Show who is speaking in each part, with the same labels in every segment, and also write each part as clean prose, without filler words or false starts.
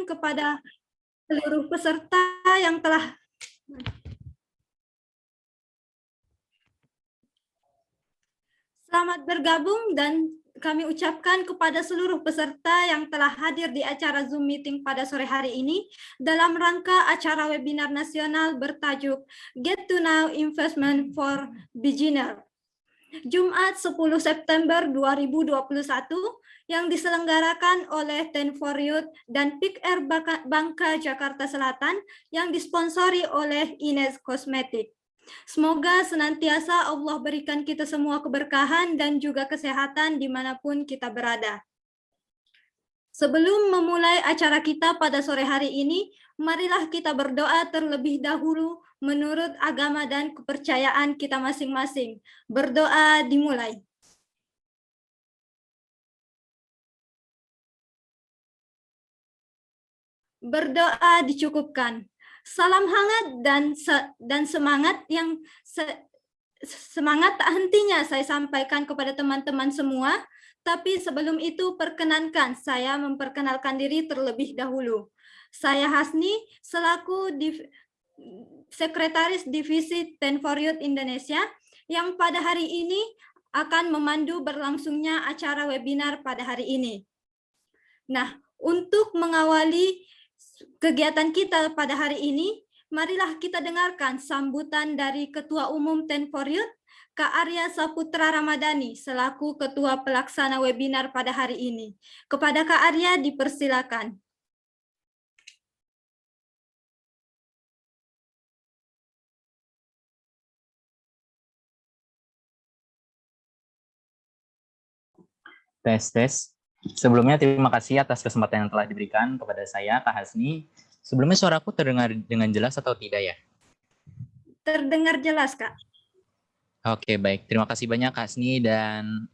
Speaker 1: kepada seluruh peserta yang telah selamat bergabung, dan kami ucapkan kepada seluruh peserta yang telah hadir di acara Zoom meeting pada sore hari ini dalam rangka acara webinar nasional bertajuk Get to Know Investment for Beginner, Jumat 10 September 2021, yang diselenggarakan oleh Ten for Youth dan Peak Air Bangka Jakarta Selatan, yang disponsori oleh Ines Cosmetic. Semoga senantiasa Allah berikan kita semua keberkahan dan juga kesehatan dimanapun kita berada. Sebelum memulai acara kita pada sore hari ini, marilah kita berdoa terlebih dahulu menurut agama dan kepercayaan kita masing-masing. Berdoa dimulai. Berdoa dicukupkan. Salam hangat dan semangat yang semangat tak hentinya saya sampaikan kepada teman-teman semua. Tapi sebelum itu perkenankan saya memperkenalkan diri terlebih dahulu. Saya Hasni selaku Sekretaris Divisi Ten for Youth Indonesia yang pada hari ini akan memandu berlangsungnya acara webinar pada hari ini. Nah, untuk mengawali kegiatan kita pada hari ini, marilah kita dengarkan sambutan dari Ketua Umum Ten for Youth, Kak Arya Saputra Ramadhani, selaku Ketua Pelaksana webinar pada hari ini. Kepada Kak Arya dipersilakan.
Speaker 2: Tes. Sebelumnya terima kasih atas kesempatan yang telah diberikan kepada saya, Kak Hasni. Sebelumnya suaraku terdengar dengan jelas atau tidak ya?
Speaker 1: Terdengar jelas, Kak.
Speaker 2: Oke, baik. Terima kasih banyak, Kak Hasni, dan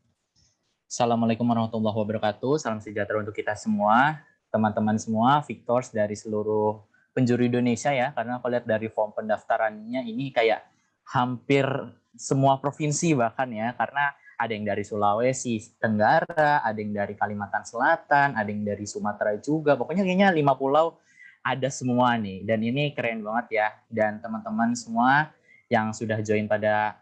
Speaker 2: Assalamualaikum warahmatullahi wabarakatuh. Salam sejahtera untuk kita semua, teman-teman semua, victors dari seluruh penjuru Indonesia ya, karena aku lihat dari form pendaftarannya ini kayak hampir semua provinsi bahkan ya, karena ada yang dari Sulawesi Tenggara, ada yang dari Kalimantan Selatan, ada yang dari Sumatera juga. Pokoknya kayaknya 5 pulau ada semua nih. Dan ini keren banget ya. Dan teman-teman semua yang sudah join pada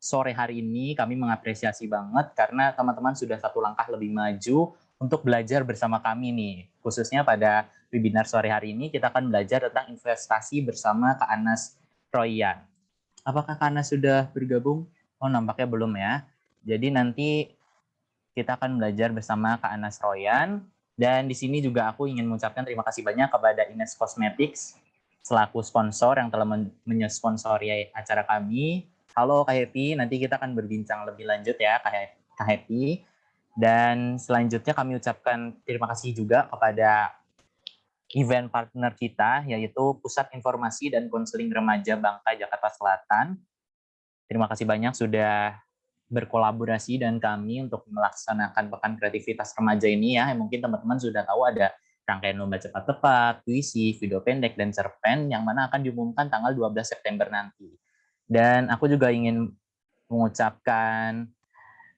Speaker 2: sore hari ini, kami mengapresiasi banget karena teman-teman sudah satu langkah lebih maju untuk belajar bersama kami nih. Khususnya pada webinar sore hari ini, kita akan belajar tentang investasi bersama Kak Anas Royan. Apakah Kak Anas sudah bergabung? Oh, nampaknya belum ya. Jadi nanti kita akan belajar bersama Kak Anas Royan. Dan di sini juga aku ingin mengucapkan terima kasih banyak kepada Ines Cosmetics selaku sponsor yang telah menysponsori acara kami. Halo Kak Happy, nanti kita akan berbincang lebih lanjut ya Kak Happy. Dan selanjutnya kami ucapkan terima kasih juga kepada event partner kita, yaitu Pusat Informasi dan Konseling Remaja Bangka Jakarta Selatan. Terima kasih banyak sudah berkolaborasi dan kami untuk melaksanakan Pekan Kreativitas Remaja ini ya. Mungkin teman-teman sudah tahu ada rangkaian lomba cepat tepat, puisi, video pendek, dan cerpen yang mana akan diumumkan tanggal 12 September nanti. Dan aku juga ingin mengucapkan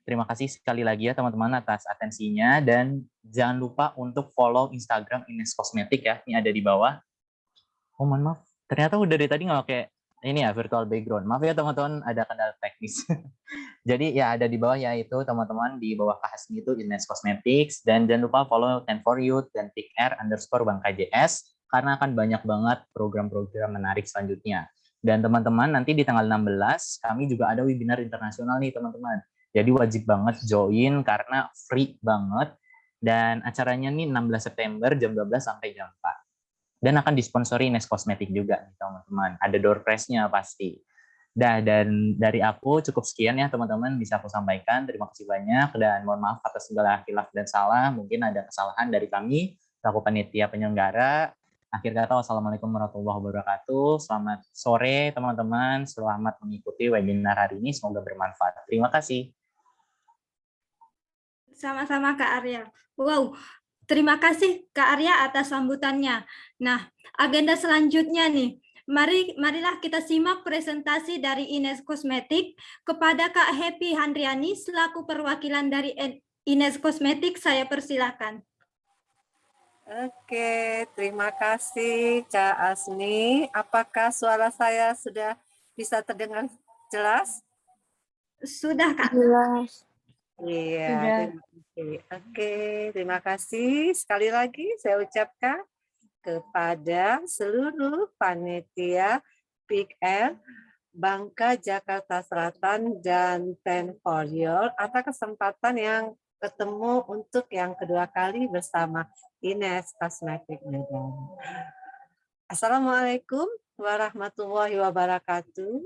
Speaker 2: terima kasih sekali lagi ya teman-teman atas atensinya, dan jangan lupa untuk follow Instagram Ines Cosmetic ya, ini ada di bawah. Oh mohon maaf, ternyata udah dari tadi nggak pakai ini ya virtual background. Maaf ya teman-teman, ada kendala teknis. Jadi ya ada di bawah ya itu teman-teman, di bawah Kak Hasni itu Ines Cosmetics, dan jangan lupa follow Ten for Youth dan @Bangka JS karena akan banyak banget program-program menarik selanjutnya. Dan teman-teman nanti di tanggal 16 kami juga ada webinar internasional nih teman-teman. Jadi wajib banget join karena free banget, dan acaranya nih 16 September jam 12 sampai jam 4. Dan akan disponsori Ines Cosmetic juga nih teman-teman. Ada door prize-nya pasti. Dan dari aku cukup sekian ya teman-teman bisa aku sampaikan. Terima kasih banyak dan mohon maaf atas segala khilaf dan salah. Mungkin ada kesalahan dari kami selaku panitia penyelenggara. Akhir kata, wassalamualaikum warahmatullahi wabarakatuh. Selamat sore teman-teman. Selamat mengikuti webinar hari ini. Semoga bermanfaat. Terima kasih.
Speaker 1: Sama-sama Kak Arya. Wow, terima kasih Kak Arya atas sambutannya. Nah, agenda selanjutnya nih. Marilah kita simak presentasi dari Ines Cosmetic. Kepada Kak Happy Handriani selaku perwakilan dari Ines Cosmetic, saya persilakan.
Speaker 3: Oke, terima kasih Kak Asni. Apakah suara saya sudah bisa terdengar jelas?
Speaker 1: Sudah, Kak.
Speaker 4: Jelas.
Speaker 3: Iya,
Speaker 4: Sudah.
Speaker 3: terima kasih. Oke, terima kasih. Sekali lagi saya ucapkan kepada seluruh panitia PIKR Bangka Jakarta Selatan dan Ten for Your atas kesempatan yang ketemu untuk yang kedua kali bersama Ines Cosmetic Medan. Assalamualaikum warahmatullahi wabarakatuh.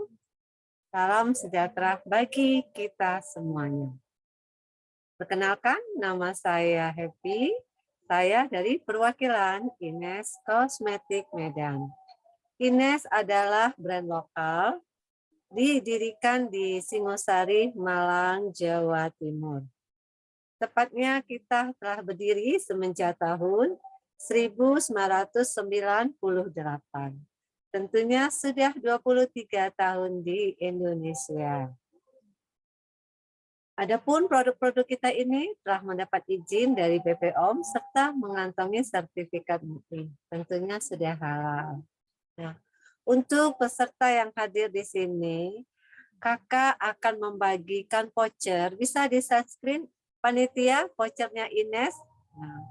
Speaker 3: Salam sejahtera bagi kita semuanya. Perkenalkan, nama saya Happy. Saya dari perwakilan Ines Cosmetic Medan. Ines adalah brand lokal didirikan di Singosari, Malang, Jawa Timur. Tepatnya kita telah berdiri semenjak tahun 1998. Tentunya sudah 23 tahun di Indonesia. Adapun produk-produk kita ini telah mendapat izin dari BPOM serta mengantongi sertifikat MUI. Tentunya sudah halal. Nah, untuk peserta yang hadir di sini, Kakak akan membagikan voucher. Bisa di-share screen panitia vouchernya Ines. Nah,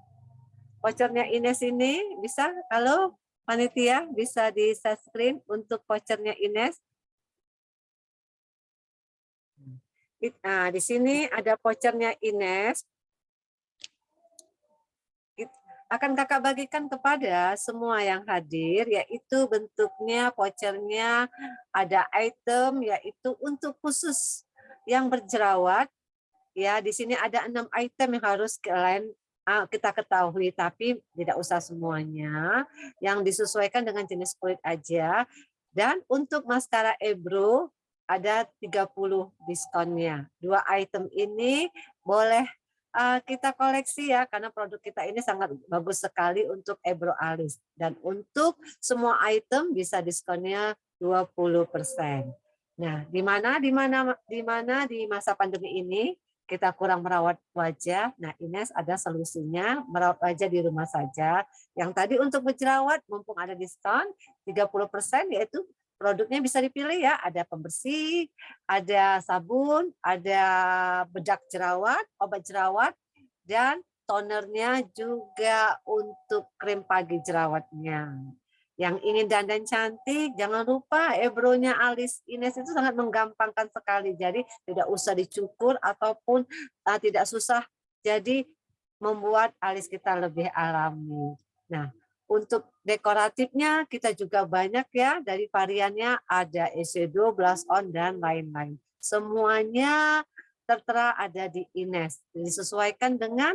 Speaker 3: vouchernya Ines ini bisa, kalau panitia bisa di-share screen untuk vouchernya Ines. Nah, di sini ada vouchernya Ines. Akan kakak bagikan kepada semua yang hadir, yaitu bentuknya vouchernya ada item, yaitu untuk khusus yang berjerawat. Ya, di sini ada 6 item yang harus kalian kita ketahui, tapi tidak usah semuanya, yang disesuaikan dengan jenis kulit aja. Dan untuk maskara eyebrow ada 30 diskonnya. 2 item ini boleh kita koleksi ya, karena produk kita ini sangat bagus sekali untuk eyebrow alis. Dan untuk semua item bisa diskonnya 20%. Nah, di mana di masa pandemi ini kita kurang merawat wajah. Nah, Ines ada solusinya, merawat wajah di rumah saja. Yang tadi untuk berjerawat, mumpung ada diskon 30%, yaitu produknya bisa dipilih ya, ada pembersih, ada sabun, ada bedak jerawat, obat jerawat, dan tonernya juga untuk krim pagi jerawatnya. Yang ingin dandan cantik, jangan lupa eyebrow-nya alis Ines itu sangat menggampangkan sekali. Jadi tidak usah dicukur ataupun tidak susah. Jadi membuat alis kita lebih alami. Nah, untuk dekoratifnya kita juga banyak ya, dari variannya ada eyeshadow, blush on, dan lain-lain. Semuanya tertera ada di Ines. Disesuaikan dengan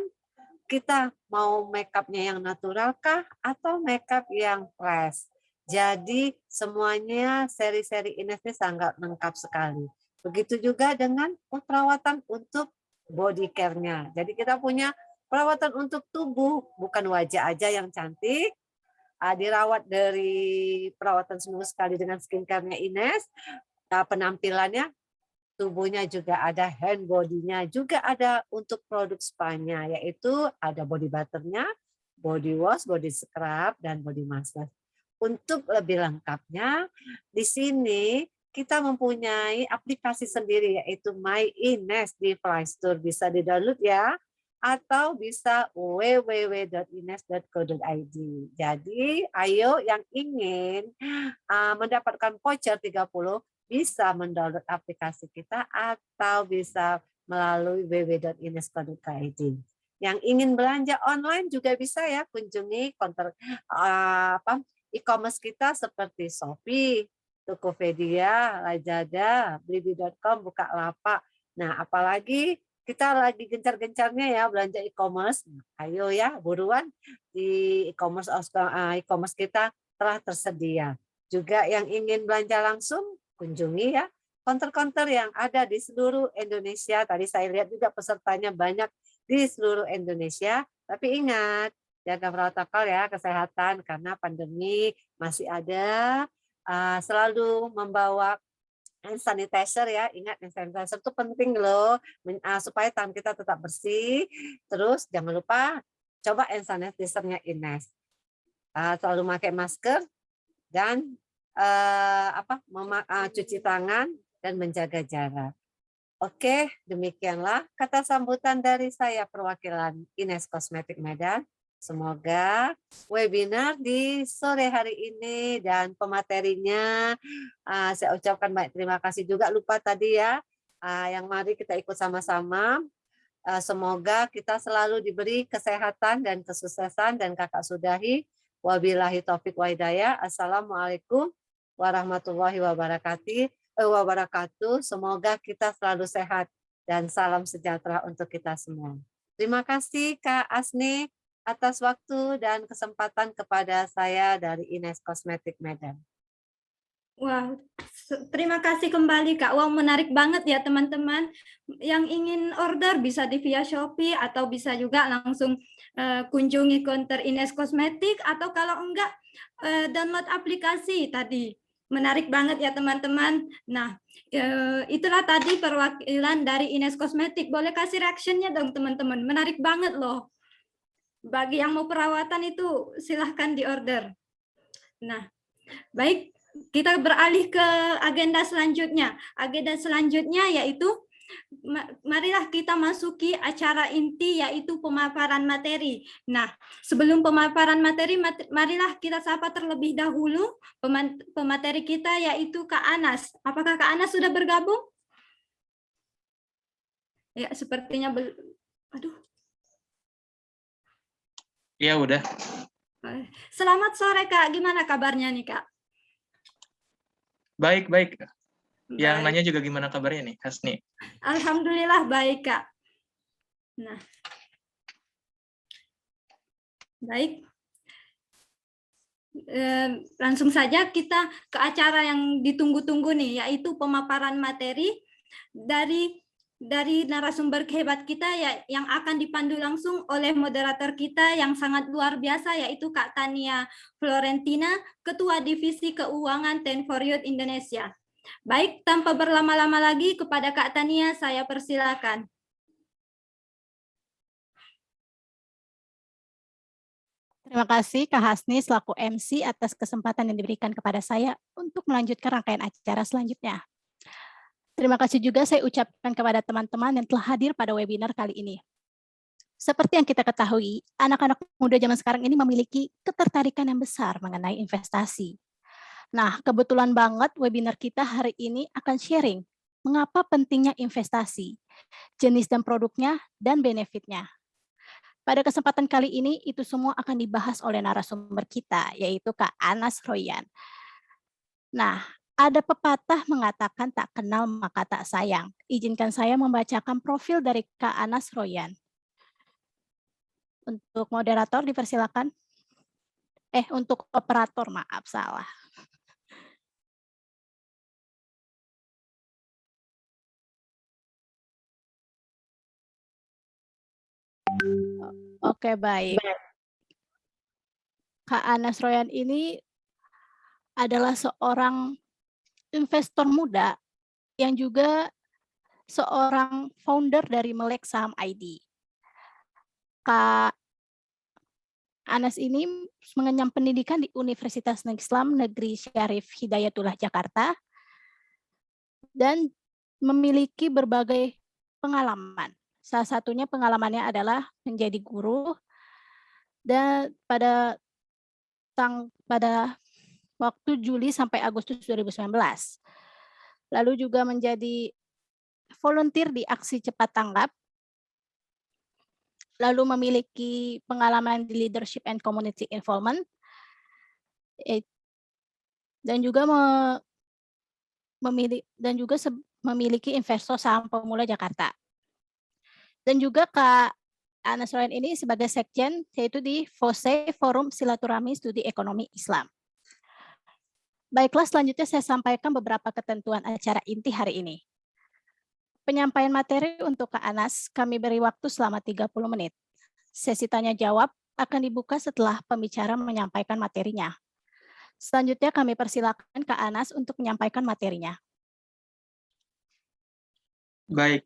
Speaker 3: kita mau makeupnya yang natural kah atau makeup yang fresh. Jadi semuanya seri-seri Ines ini sangat lengkap sekali. Begitu juga dengan perawatan untuk body care-nya. Jadi kita punya perawatan untuk tubuh, bukan wajah aja yang cantik. Dirawat dari perawatan seminggu sekali dengan skincare-nya Ines. Penampilannya, tubuhnya juga ada, hand body-nya juga ada untuk produk spa-nya, yaitu ada body butter-nya, body wash, body scrub, dan body massage. Untuk lebih lengkapnya, di sini kita mempunyai aplikasi sendiri, yaitu My Ines di Play Store. Bisa di-download ya, atau bisa www.ines.co.id. Jadi, ayo yang ingin mendapatkan voucher 30, bisa mendownload aplikasi kita atau bisa melalui www.ines.co.id. Yang ingin belanja online juga bisa ya, kunjungi counter e-commerce kita seperti Shopee, Tokopedia, Lazada, Blibli.com, Bukalapak. Nah, apalagi kita lagi gencar-gencarnya ya belanja e-commerce. Ayo ya, buruan, di e-commerce kita telah tersedia. Juga yang ingin belanja langsung, kunjungi ya counter-counter yang ada di seluruh Indonesia. Tadi saya lihat juga pesertanya banyak di seluruh Indonesia. Tapi ingat, jaga protokol ya, kesehatan, karena pandemi masih ada. Selalu membawa hand sanitizer ya. Ingat, hand sanitizer itu penting loh, supaya tangan kita tetap bersih. Terus jangan lupa coba hand sanitizer-nya Ines. Selalu pakai masker dan cuci tangan dan menjaga jarak. Oke, demikianlah kata sambutan dari saya perwakilan Ines Kosmetik Medan. Semoga webinar di sore hari ini dan pematerinya saya ucapkan banyak terima kasih juga. Lupa tadi ya, yang mari kita ikut sama-sama. Semoga kita selalu diberi kesehatan dan kesuksesan, dan kakak sudahi. Wabillahi taufik wa hidayah. Assalamualaikum warahmatullahi wabarakatuh. Semoga kita selalu sehat dan salam sejahtera untuk kita semua. Terima kasih Kak Asni atas waktu dan kesempatan kepada saya dari Ines Kosmetik Medan.
Speaker 1: Wah, terima kasih kembali Kak. Wah, menarik banget ya teman-teman. Yang ingin order bisa di via Shopee atau bisa juga langsung kunjungi counter Ines Kosmetik, atau kalau enggak download aplikasi tadi. Menarik banget ya teman-teman. Nah, itulah tadi perwakilan dari Ines Kosmetik. Boleh kasih reaction-nya dong teman-teman. Menarik banget loh. Bagi yang mau perawatan itu silahkan diorder. Nah, baik, kita beralih ke agenda selanjutnya. Agenda selanjutnya yaitu marilah kita masuki acara inti, yaitu pemaparan materi. Nah, sebelum pemaparan materi, marilah kita sapa terlebih dahulu pemateri kita, yaitu Kak Anas. Apakah Kak Anas sudah bergabung? Ya, sepertinya
Speaker 4: Iya, udah.
Speaker 1: Selamat sore Kak, gimana kabarnya nih Kak?
Speaker 4: Baik. Yang
Speaker 1: Baik.
Speaker 4: nanya juga gimana kabarnya nih, Hasni?
Speaker 1: Alhamdulillah baik Kak. Nah, baik. Langsung saja kita ke acara yang ditunggu-tunggu nih, yaitu pemaparan materi dari narasumber hebat kita ya, yang akan dipandu langsung oleh moderator kita yang sangat luar biasa, yaitu Kak Tania Florentina, Ketua Divisi Keuangan Ten for Youth Indonesia. Baik, tanpa berlama-lama lagi, kepada Kak Tania saya persilakan.
Speaker 5: Terima kasih Kak Hasni selaku MC atas kesempatan yang diberikan kepada saya untuk melanjutkan rangkaian acara selanjutnya. Terima kasih juga saya ucapkan kepada teman-teman yang telah hadir pada webinar kali ini. Seperti yang kita ketahui, anak-anak muda zaman sekarang ini memiliki ketertarikan yang besar mengenai investasi. Nah, kebetulan banget webinar kita hari ini akan sharing mengapa pentingnya investasi, jenis dan produknya, dan benefitnya. Pada kesempatan kali ini, itu semua akan dibahas oleh narasumber kita, yaitu Kak Anas Royan. Nah, ada pepatah mengatakan tak kenal maka tak sayang. Izinkan saya membacakan profil dari Kak Anas Royan. Untuk moderator dipersilakan. Untuk operator, maaf, salah. Oke, baik. Kak Anas Royan ini adalah seorang investor muda yang juga seorang founder dari Melek Saham ID. Kak Anas ini mengenyam pendidikan di Universitas Islam Negeri Syarif Hidayatullah Jakarta dan memiliki berbagai pengalaman. Salah satunya pengalamannya adalah menjadi guru dan pada waktu Juli sampai Agustus 2019. Lalu juga menjadi volunteer di Aksi Cepat Tanggap. Lalu memiliki pengalaman di Leadership and Community Involvement. Dan juga memiliki investor saham pemula Jakarta. Dan juga Kak Anas Royan ini sebagai sekjen, yaitu di FOSE, Forum Silaturahmi Studi Ekonomi Islam. Baiklah, selanjutnya saya sampaikan beberapa ketentuan acara inti hari ini. Penyampaian materi untuk Kak Anas, kami beri waktu selama 30 menit. Sesi tanya jawab akan dibuka setelah pembicara menyampaikan materinya. Selanjutnya kami persilakan Kak Anas untuk menyampaikan materinya.
Speaker 4: Baik.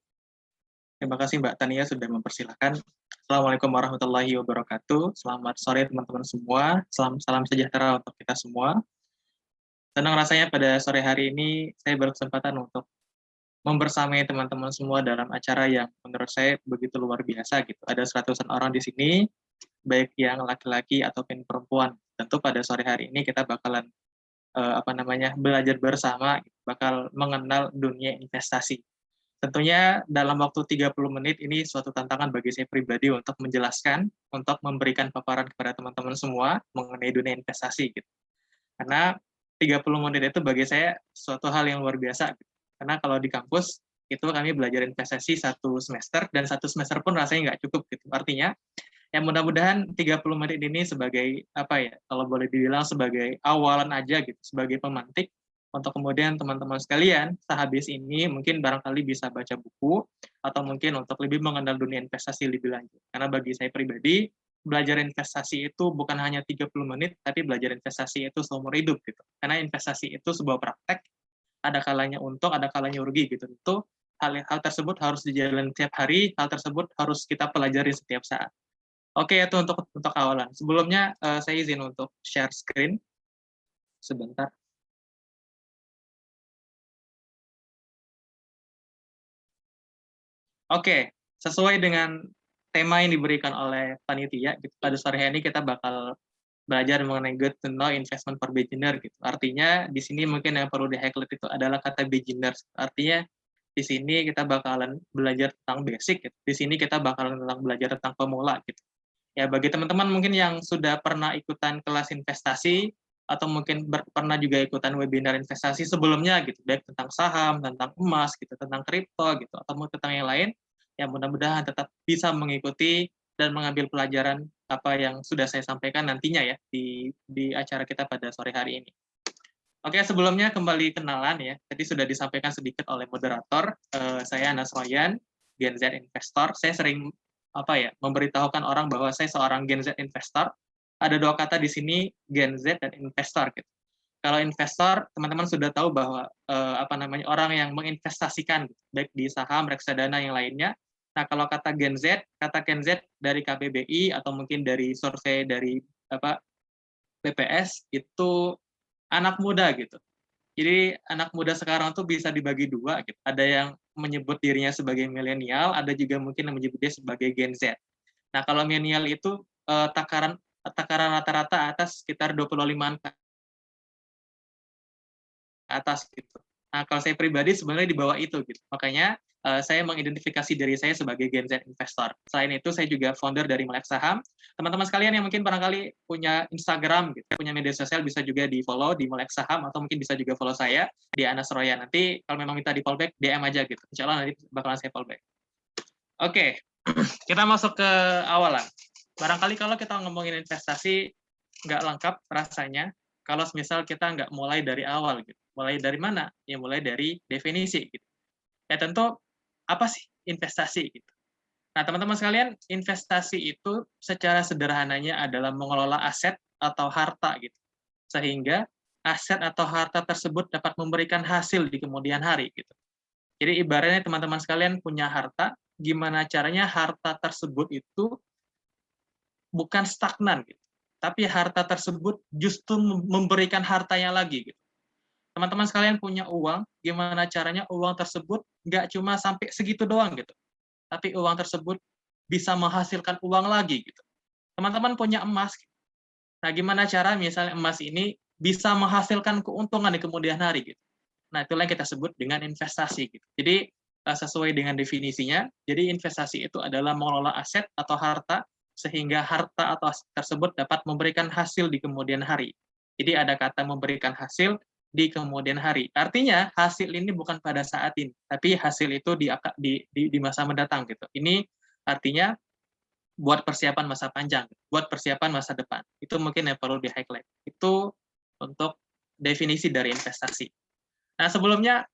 Speaker 4: Terima kasih Mbak Tania sudah mempersilahkan. Assalamualaikum warahmatullahi wabarakatuh. Selamat sore teman-teman semua. Salam sejahtera untuk kita semua. Senang rasanya pada sore hari ini saya berkesempatan untuk membersamai teman-teman semua dalam acara yang menurut saya begitu luar biasa gitu. Ada seratusan orang di sini, baik yang laki-laki ataupun perempuan. Tentu pada sore hari ini kita bakalan belajar bersama, bakal mengenal dunia investasi. Tentunya dalam waktu 30 menit ini suatu tantangan bagi saya pribadi untuk menjelaskan, untuk memberikan paparan kepada teman-teman semua mengenai dunia investasi gitu. Karena 30 menit itu bagi saya suatu hal yang luar biasa gitu. Karena kalau di kampus itu kami belajar investasi 1 semester dan 1 semester pun rasanya nggak cukup gitu. Artinya ya mudah-mudahan 30 menit ini sebagai kalau boleh dibilang sebagai awalan aja gitu, sebagai pemantik untuk kemudian teman-teman sekalian sehabis ini mungkin barangkali bisa baca buku atau mungkin untuk lebih mengenal dunia investasi lebih lanjut. Karena bagi saya pribadi belajar investasi itu bukan hanya 30 menit tapi belajar investasi itu seumur hidup gitu. Karena investasi itu sebuah praktek, ada kalanya untung, ada kalanya rugi gitu. Itu hal tersebut harus dijalani setiap hari, hal tersebut harus kita pelajari setiap saat. Oke, itu untuk awalan. Sebelumnya saya izin untuk share screen sebentar. Oke, sesuai dengan tema yang diberikan oleh panitia, gitu, pada sore hari ini kita bakal belajar mengenai good to know investment for beginner. Gitu. Artinya di sini mungkin yang perlu di-highlight itu adalah kata beginners. Artinya di sini kita bakalan belajar tentang basic. Gitu. Di sini kita bakalan belajar tentang pemula. Gitu. Ya bagi teman-teman mungkin yang sudah pernah ikutan kelas investasi atau mungkin pernah juga ikutan webinar investasi sebelumnya gitu, baik tentang saham, tentang emas gitu, tentang kripto gitu, atau tentang yang lain, ya mudah-mudahan tetap bisa mengikuti dan mengambil pelajaran apa yang sudah saya sampaikan nantinya ya di acara kita pada sore hari ini. Oke, sebelumnya kembali kenalan ya. Tadi sudah disampaikan sedikit oleh moderator. Saya Anas Royan, Gen Z Investor. Saya sering memberitahukan orang bahwa saya seorang Gen Z Investor. Ada 2 kata di sini, Gen Z dan investor. Gitu. Kalau investor, teman-teman sudah tahu bahwa orang yang menginvestasikan, gitu, baik di saham, reksadana yang lainnya. Nah, kalau kata Gen Z dari KBBI atau mungkin dari survei dari BPS itu anak muda gitu. Jadi anak muda sekarang tuh bisa dibagi 2 gitu. Ada yang menyebut dirinya sebagai milenial, ada juga mungkin yang menyebut dia sebagai Gen Z. Nah, kalau milenial itu takaran rata-rata atas sekitar 25-an ke atas gitu. Nah, kalau saya pribadi sebenarnya di bawah itu gitu. Makanya saya mengidentifikasi diri saya sebagai Gen Z Investor. Selain itu, saya juga founder dari Melek Saham. Teman-teman sekalian yang mungkin barangkali punya Instagram, gitu, punya media sosial, bisa juga di-follow di Melek Saham, atau mungkin bisa juga follow saya di Anas Royan. Nanti kalau memang minta di-follow back, DM aja gitu. Insya Allah nanti bakalan saya follow back. Oke, kita masuk ke awalan. Barangkali kalau kita ngomongin investasi, nggak lengkap rasanya kalau misal kita nggak mulai dari awal. Gitu. Mulai dari mana? Ya mulai dari definisi. Gitu. Ya tentu, apa sih investasi? Gitu. Nah, teman-teman sekalian, investasi itu secara sederhananya adalah mengelola aset atau harta. Gitu. Sehingga aset atau harta tersebut dapat memberikan hasil di kemudian hari. Gitu. Jadi ibaratnya teman-teman sekalian punya harta, gimana caranya harta tersebut itu bukan stagnan, gitu. Tapi harta tersebut justru memberikan hartanya lagi. Gitu. Teman-teman sekalian punya uang, gimana caranya uang tersebut nggak cuma sampai segitu doang gitu, tapi uang tersebut bisa menghasilkan uang lagi gitu. Teman-teman punya emas, nah gimana cara misalnya emas ini bisa menghasilkan keuntungan di kemudian hari gitu. Nah itulah yang kita sebut dengan investasi gitu. Jadi sesuai dengan definisinya, jadi investasi itu adalah mengelola aset atau harta sehingga harta atau aset tersebut dapat memberikan hasil di kemudian hari. Jadi ada kata memberikan hasil di kemudian hari. Artinya hasil ini bukan pada saat ini, tapi hasil itu di masa mendatang gitu. Ini artinya buat persiapan masa panjang, buat persiapan masa depan. Itu mungkin yang perlu di-highlight. Itu untuk definisi dari investasi. Nah, sebelumnya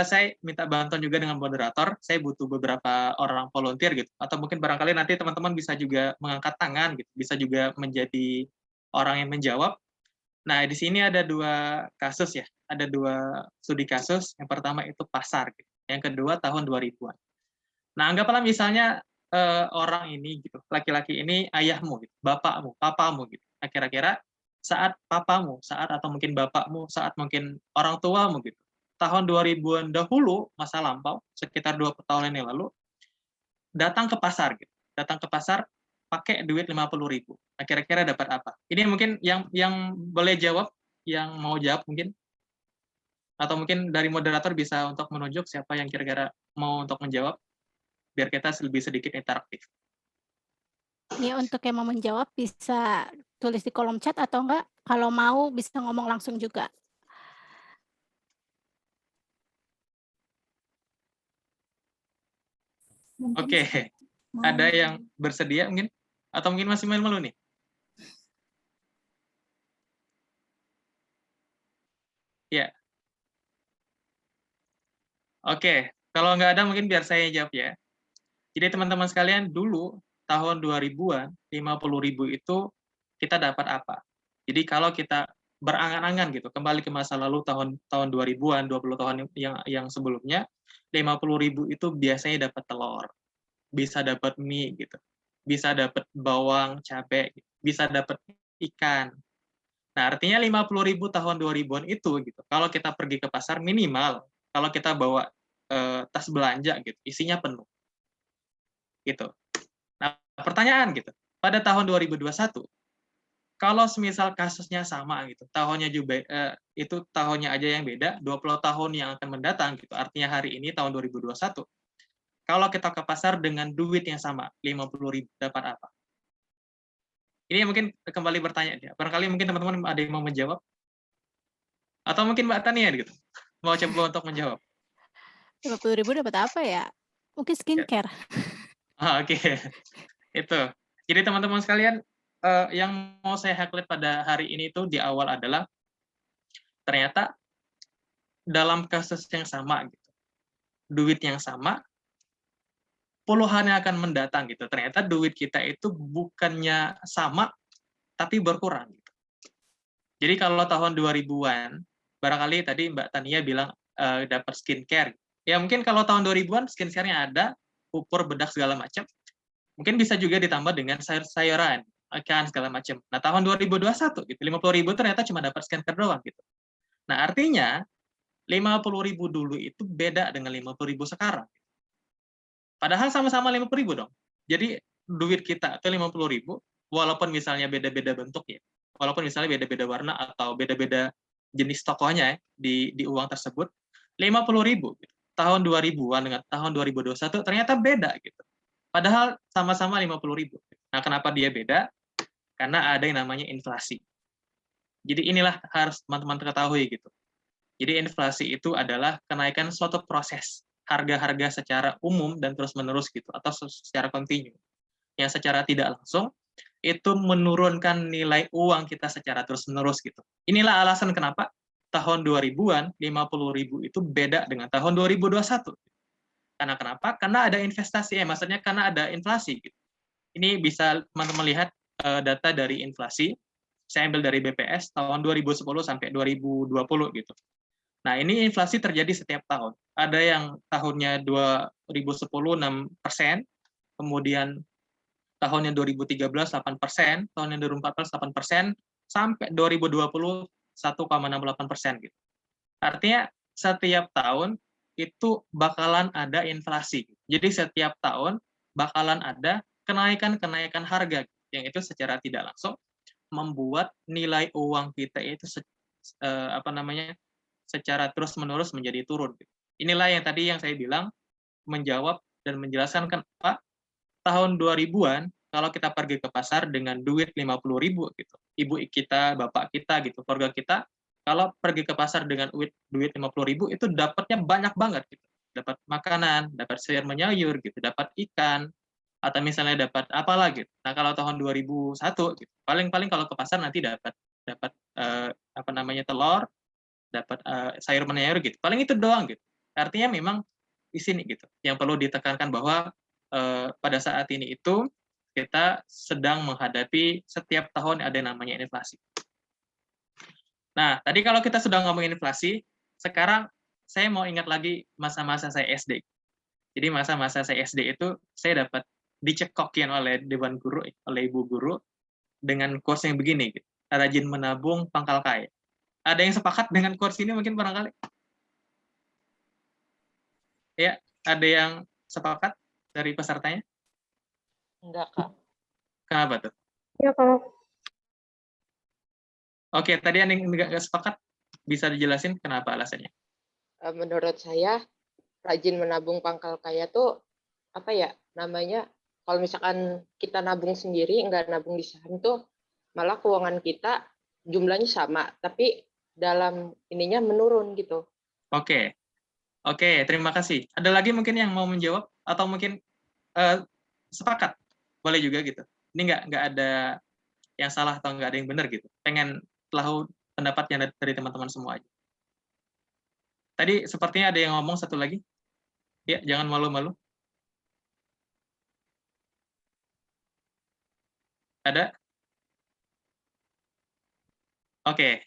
Speaker 4: saya minta bantuan juga dengan moderator. Saya butuh beberapa orang volunteer gitu. Atau mungkin barangkali nanti teman-teman bisa juga mengangkat tangan gitu. Bisa juga menjadi orang yang menjawab. Nah, di sini ada 2 kasus ya. Ada 2 studi kasus. Yang pertama itu pasar. Gitu. Yang kedua tahun 2000-an. Nah, anggaplah misalnya orang ini gitu, laki-laki ini ayahmu, gitu, bapakmu, papamu gitu. Nah, kira-kira saat papamu, saat atau mungkin bapakmu, saat mungkin orang tuamu gitu, tahun 2000-an dahulu, masa lampau, sekitar 20 tahun yang lalu, datang ke pasar gitu. Datang ke pasar pakai duit 50.000. Nah, kira-kira dapat apa? Ini mungkin yang boleh jawab, yang mau jawab mungkin, atau mungkin dari moderator bisa untuk menunjuk siapa yang kira-kira mau untuk menjawab, biar kita lebih sedikit interaktif.
Speaker 5: Ini untuk yang mau menjawab bisa tulis di kolom chat atau enggak, kalau mau bisa ngomong langsung juga.
Speaker 1: Mungkin
Speaker 4: Oke,
Speaker 1: mau-
Speaker 4: ada yang bersedia mungkin? Atau mungkin masih malu-malu nih? Ya. Oke, kalau nggak ada mungkin biar saya jawab ya. Jadi teman-teman sekalian, dulu tahun 2000-an, 50.000 itu kita dapat apa? Jadi kalau kita berangan-angan gitu, kembali ke masa lalu tahun 2000-an, 20 tahun yang sebelumnya, 50.000 itu biasanya dapat telur, bisa dapat mie gitu, bisa dapat bawang, cabai, bisa dapat ikan. Nah, artinya 50.000 tahun 2000-an itu gitu. Kalau kita pergi ke pasar minimal kalau kita bawa tas belanja gitu, isinya penuh. Gitu. Nah, pertanyaan gitu. Pada tahun 2021, kalau semisal kasusnya sama gitu, tahunnya juga itu tahunnya aja yang beda, 20 tahun yang akan mendatang gitu. Artinya hari ini tahun 2021. Kalau kita ke pasar dengan duit yang sama, 50.000 dapat apa? Ini mungkin kembali bertanya dia. Barangkali mungkin teman-teman ada yang mau menjawab. Atau mungkin Mbak Tania gitu. Mau coba untuk menjawab.
Speaker 5: 50.000 dapat apa ya? Mungkin skincare.
Speaker 4: Oke. Itu. Jadi teman-teman sekalian, yang mau saya highlight pada hari ini itu di awal adalah ternyata dalam kasus yang sama gitu, duit yang sama, puluhan yang akan mendatang gitu. Ternyata duit kita itu bukannya sama, tapi berkurang. Gitu. Jadi kalau tahun 2000-an, barangkali tadi Mbak Tania bilang dapat skincare. Ya mungkin kalau tahun 2000-an skincare-nya ada, pupur, bedak segala macam, mungkin bisa juga ditambah dengan sayur-sayuran, ikan segala macam. Nah tahun 2021 gitu, 50.000 ternyata cuma dapat skincare doang gitu. Nah artinya 50.000 dulu itu beda dengan 50.000 sekarang. Padahal sama-sama 50.000 dong. Jadi duit kita itu 50.000, walaupun misalnya beda-beda bentuk ya, walaupun misalnya beda-beda warna atau beda-beda jenis tokohnya ya, di uang tersebut, 50.000 gitu. Tahun 2000-an dengan tahun 2021 ternyata beda gitu. Padahal sama-sama 50.000. Nah, kenapa dia beda? Karena ada yang namanya inflasi. Jadi inilah harus teman-teman ketahui gitu. Jadi inflasi itu adalah kenaikan suatu proses harga-harga secara umum dan terus-menerus gitu, atau secara kontinu. Yang secara tidak langsung itu menurunkan nilai uang kita secara terus-menerus gitu. Inilah alasan kenapa tahun 2000-an 50.000 itu beda dengan tahun 2021. Karena kenapa? Karena ada investasi, maksudnya karena ada inflasi gitu. Ini bisa teman-teman lihat data dari inflasi. Saya ambil dari BPS tahun 2010 sampai 2020 gitu. Nah, ini inflasi terjadi setiap tahun. Ada yang tahunnya 2010 6%, kemudian tahunnya 2013 8%, tahunnya 2014 8%, sampai 2020 1,68% gitu. Artinya setiap tahun itu bakalan ada inflasi. Jadi setiap tahun bakalan ada kenaikan-kenaikan harga yang itu secara tidak langsung membuat nilai uang kita itu secara terus-menerus menjadi turun. Inilah yang tadi yang saya bilang, menjawab dan menjelaskan kenapa tahun 2000-an kalau kita pergi ke pasar dengan duit 50.000 gitu. Ibu kita, bapak kita gitu, keluarga kita kalau pergi ke pasar dengan duit 50.000 itu dapatnya banyak banget gitu. Dapat makanan, dapat sayur menyayur gitu, dapat ikan, atau misalnya dapat apa lagi. Nah, kalau tahun 2001 gitu, paling-paling kalau ke pasar nanti dapat telur, dapat sayur menyayur gitu. Paling itu doang gitu. Artinya memang di sini gitu. Yang perlu ditekankan bahwa pada saat ini itu kita sedang menghadapi setiap tahun ada yang namanya inflasi. Nah, tadi kalau kita sudah ngomongin inflasi, sekarang saya mau ingat lagi masa-masa saya SD. Jadi masa-masa saya SD itu saya dapat dicekokin oleh Dewan Guru, oleh Ibu Guru, dengan quotes yang begini, gitu. Rajin menabung, pangkal kaya. Ada yang sepakat dengan quotes ini mungkin barangkali? Ya, ada yang sepakat dari pesertanya?
Speaker 6: Enggak, Kak.
Speaker 4: Kenapa tuh?
Speaker 7: Ya, Kak.
Speaker 4: Oke, tadi yang nggak sepakat, bisa dijelasin kenapa alasannya?
Speaker 6: Menurut saya, rajin menabung pangkal kaya tuh, apa ya, namanya, kalau misalkan kita nabung sendiri, nggak nabung di saham tuh, malah keuangan kita jumlahnya sama, tapi dalam ininya menurun gitu.
Speaker 4: Oke, terima kasih. Ada lagi mungkin yang mau menjawab atau mungkin sepakat? Boleh juga gitu. Ini nggak ada yang salah atau nggak ada yang benar gitu. Pengen tahu pendapatnya dari teman-teman semua aja. Tadi sepertinya ada yang ngomong satu lagi. Ya, jangan malu-malu. Ada? Oke.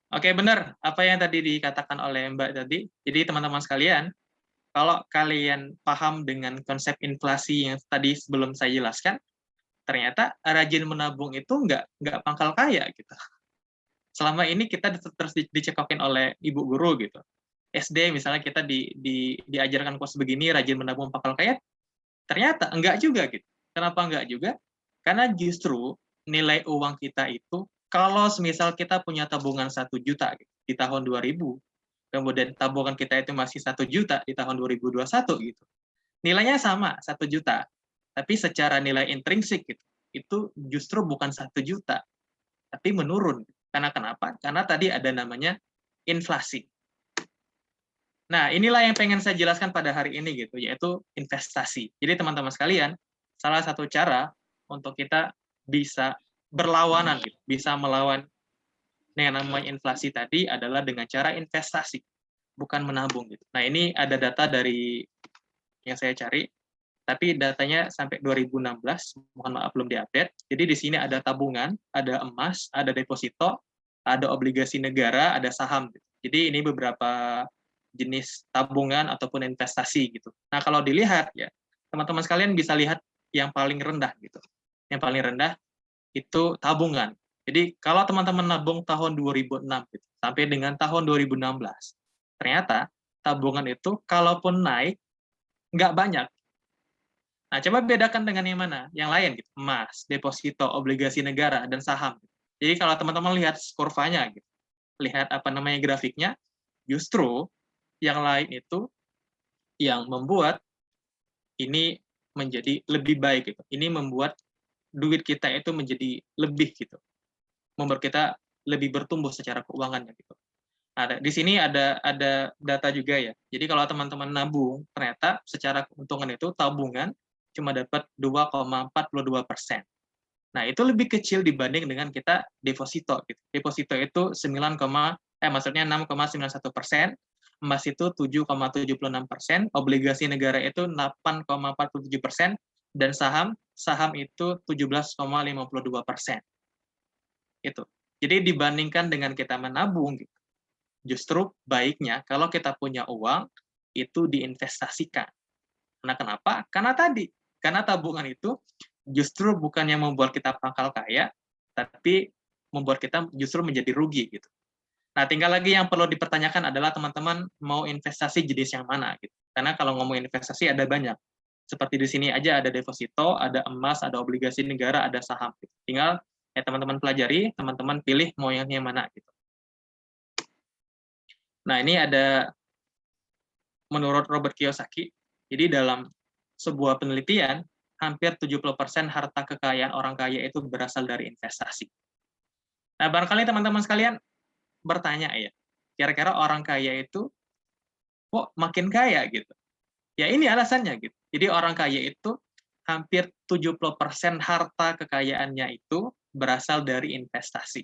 Speaker 4: Oke, benar apa yang tadi dikatakan oleh Mbak tadi. Jadi teman-teman sekalian, kalau kalian paham dengan konsep inflasi yang tadi sebelum saya jelaskan, ternyata rajin menabung itu nggak pangkal kaya gitu. Selama ini kita terus dicekokin oleh ibu guru gitu. SD misalnya kita diajarkan kos begini, rajin menabung pangkal kaya, ternyata enggak juga gitu. Kenapa enggak juga? Karena justru nilai uang kita itu, kalau misal kita punya tabungan 1 juta gitu, di tahun 2000, kemudian tabungan kita itu masih 1 juta di tahun 2021 gitu. Nilainya sama, 1 juta. Tapi secara nilai intrinsik gitu, itu justru bukan 1 juta, tapi menurun. Karena kenapa? Karena tadi ada namanya inflasi. Nah, inilah yang pengen saya jelaskan pada hari ini gitu, yaitu investasi. Jadi teman-teman sekalian, salah satu cara untuk kita bisa berlawanan gitu, bisa melawan yang namanya inflasi tadi adalah dengan cara investasi, bukan menabung gitu. Nah, ini ada data dari yang saya cari, tapi datanya sampai 2016, mohon maaf belum diupdate. Jadi di sini ada tabungan, ada emas, ada deposito, ada obligasi negara, ada saham. Jadi ini beberapa jenis tabungan ataupun investasi gitu. Nah, kalau dilihat ya, teman-teman sekalian bisa lihat yang paling rendah gitu. Yang paling rendah itu tabungan. Jadi kalau teman-teman nabung tahun 2006 gitu, sampai dengan tahun 2016, ternyata tabungan itu kalaupun naik nggak banyak. Nah, coba bedakan dengan yang mana? Yang lain gitu, emas, deposito, obligasi negara, dan saham. Jadi kalau teman-teman lihat kurvanya gitu, lihat apa namanya grafiknya, justru yang lain itu yang membuat ini menjadi lebih baik gitu. Ini membuat duit kita itu menjadi lebih gitu. Membuat kita lebih bertumbuh secara keuangannya gitu. Ada di sini ada data juga ya. Jadi kalau teman-teman nabung, ternyata secara keuntungan itu tabungan cuma dapat 2,42%. Nah, itu lebih kecil dibanding dengan kita deposito gitu. Deposito itu 6,91%, emas itu 7,76%, obligasi negara itu 8,47%, dan saham itu 17,52%. Itu. Jadi dibandingkan dengan kita menabung, gitu, justru baiknya kalau kita punya uang itu diinvestasikan. Karena kenapa? Karena tabungan itu justru bukan yang membuat kita pangkal kaya, tapi membuat kita justru menjadi rugi gitu. Nah, tinggal lagi yang perlu dipertanyakan adalah teman-teman mau investasi jenis yang mana gitu. Karena kalau ngomong investasi ada banyak. Seperti di sini aja ada deposito, ada emas, ada obligasi negara, ada saham. Gitu. Tinggal teman-teman pelajari, teman-teman pilih mau yang mana gitu. Nah, ini ada menurut Robert Kiyosaki. Jadi dalam sebuah penelitian, hampir 70% harta kekayaan orang kaya itu berasal dari investasi. Nah, barangkali teman-teman sekalian bertanya ya, kira-kira orang kaya itu kok makin kaya gitu? Ya ini alasannya gitu. Jadi orang kaya itu hampir 70% harta kekayaannya itu berasal dari investasi.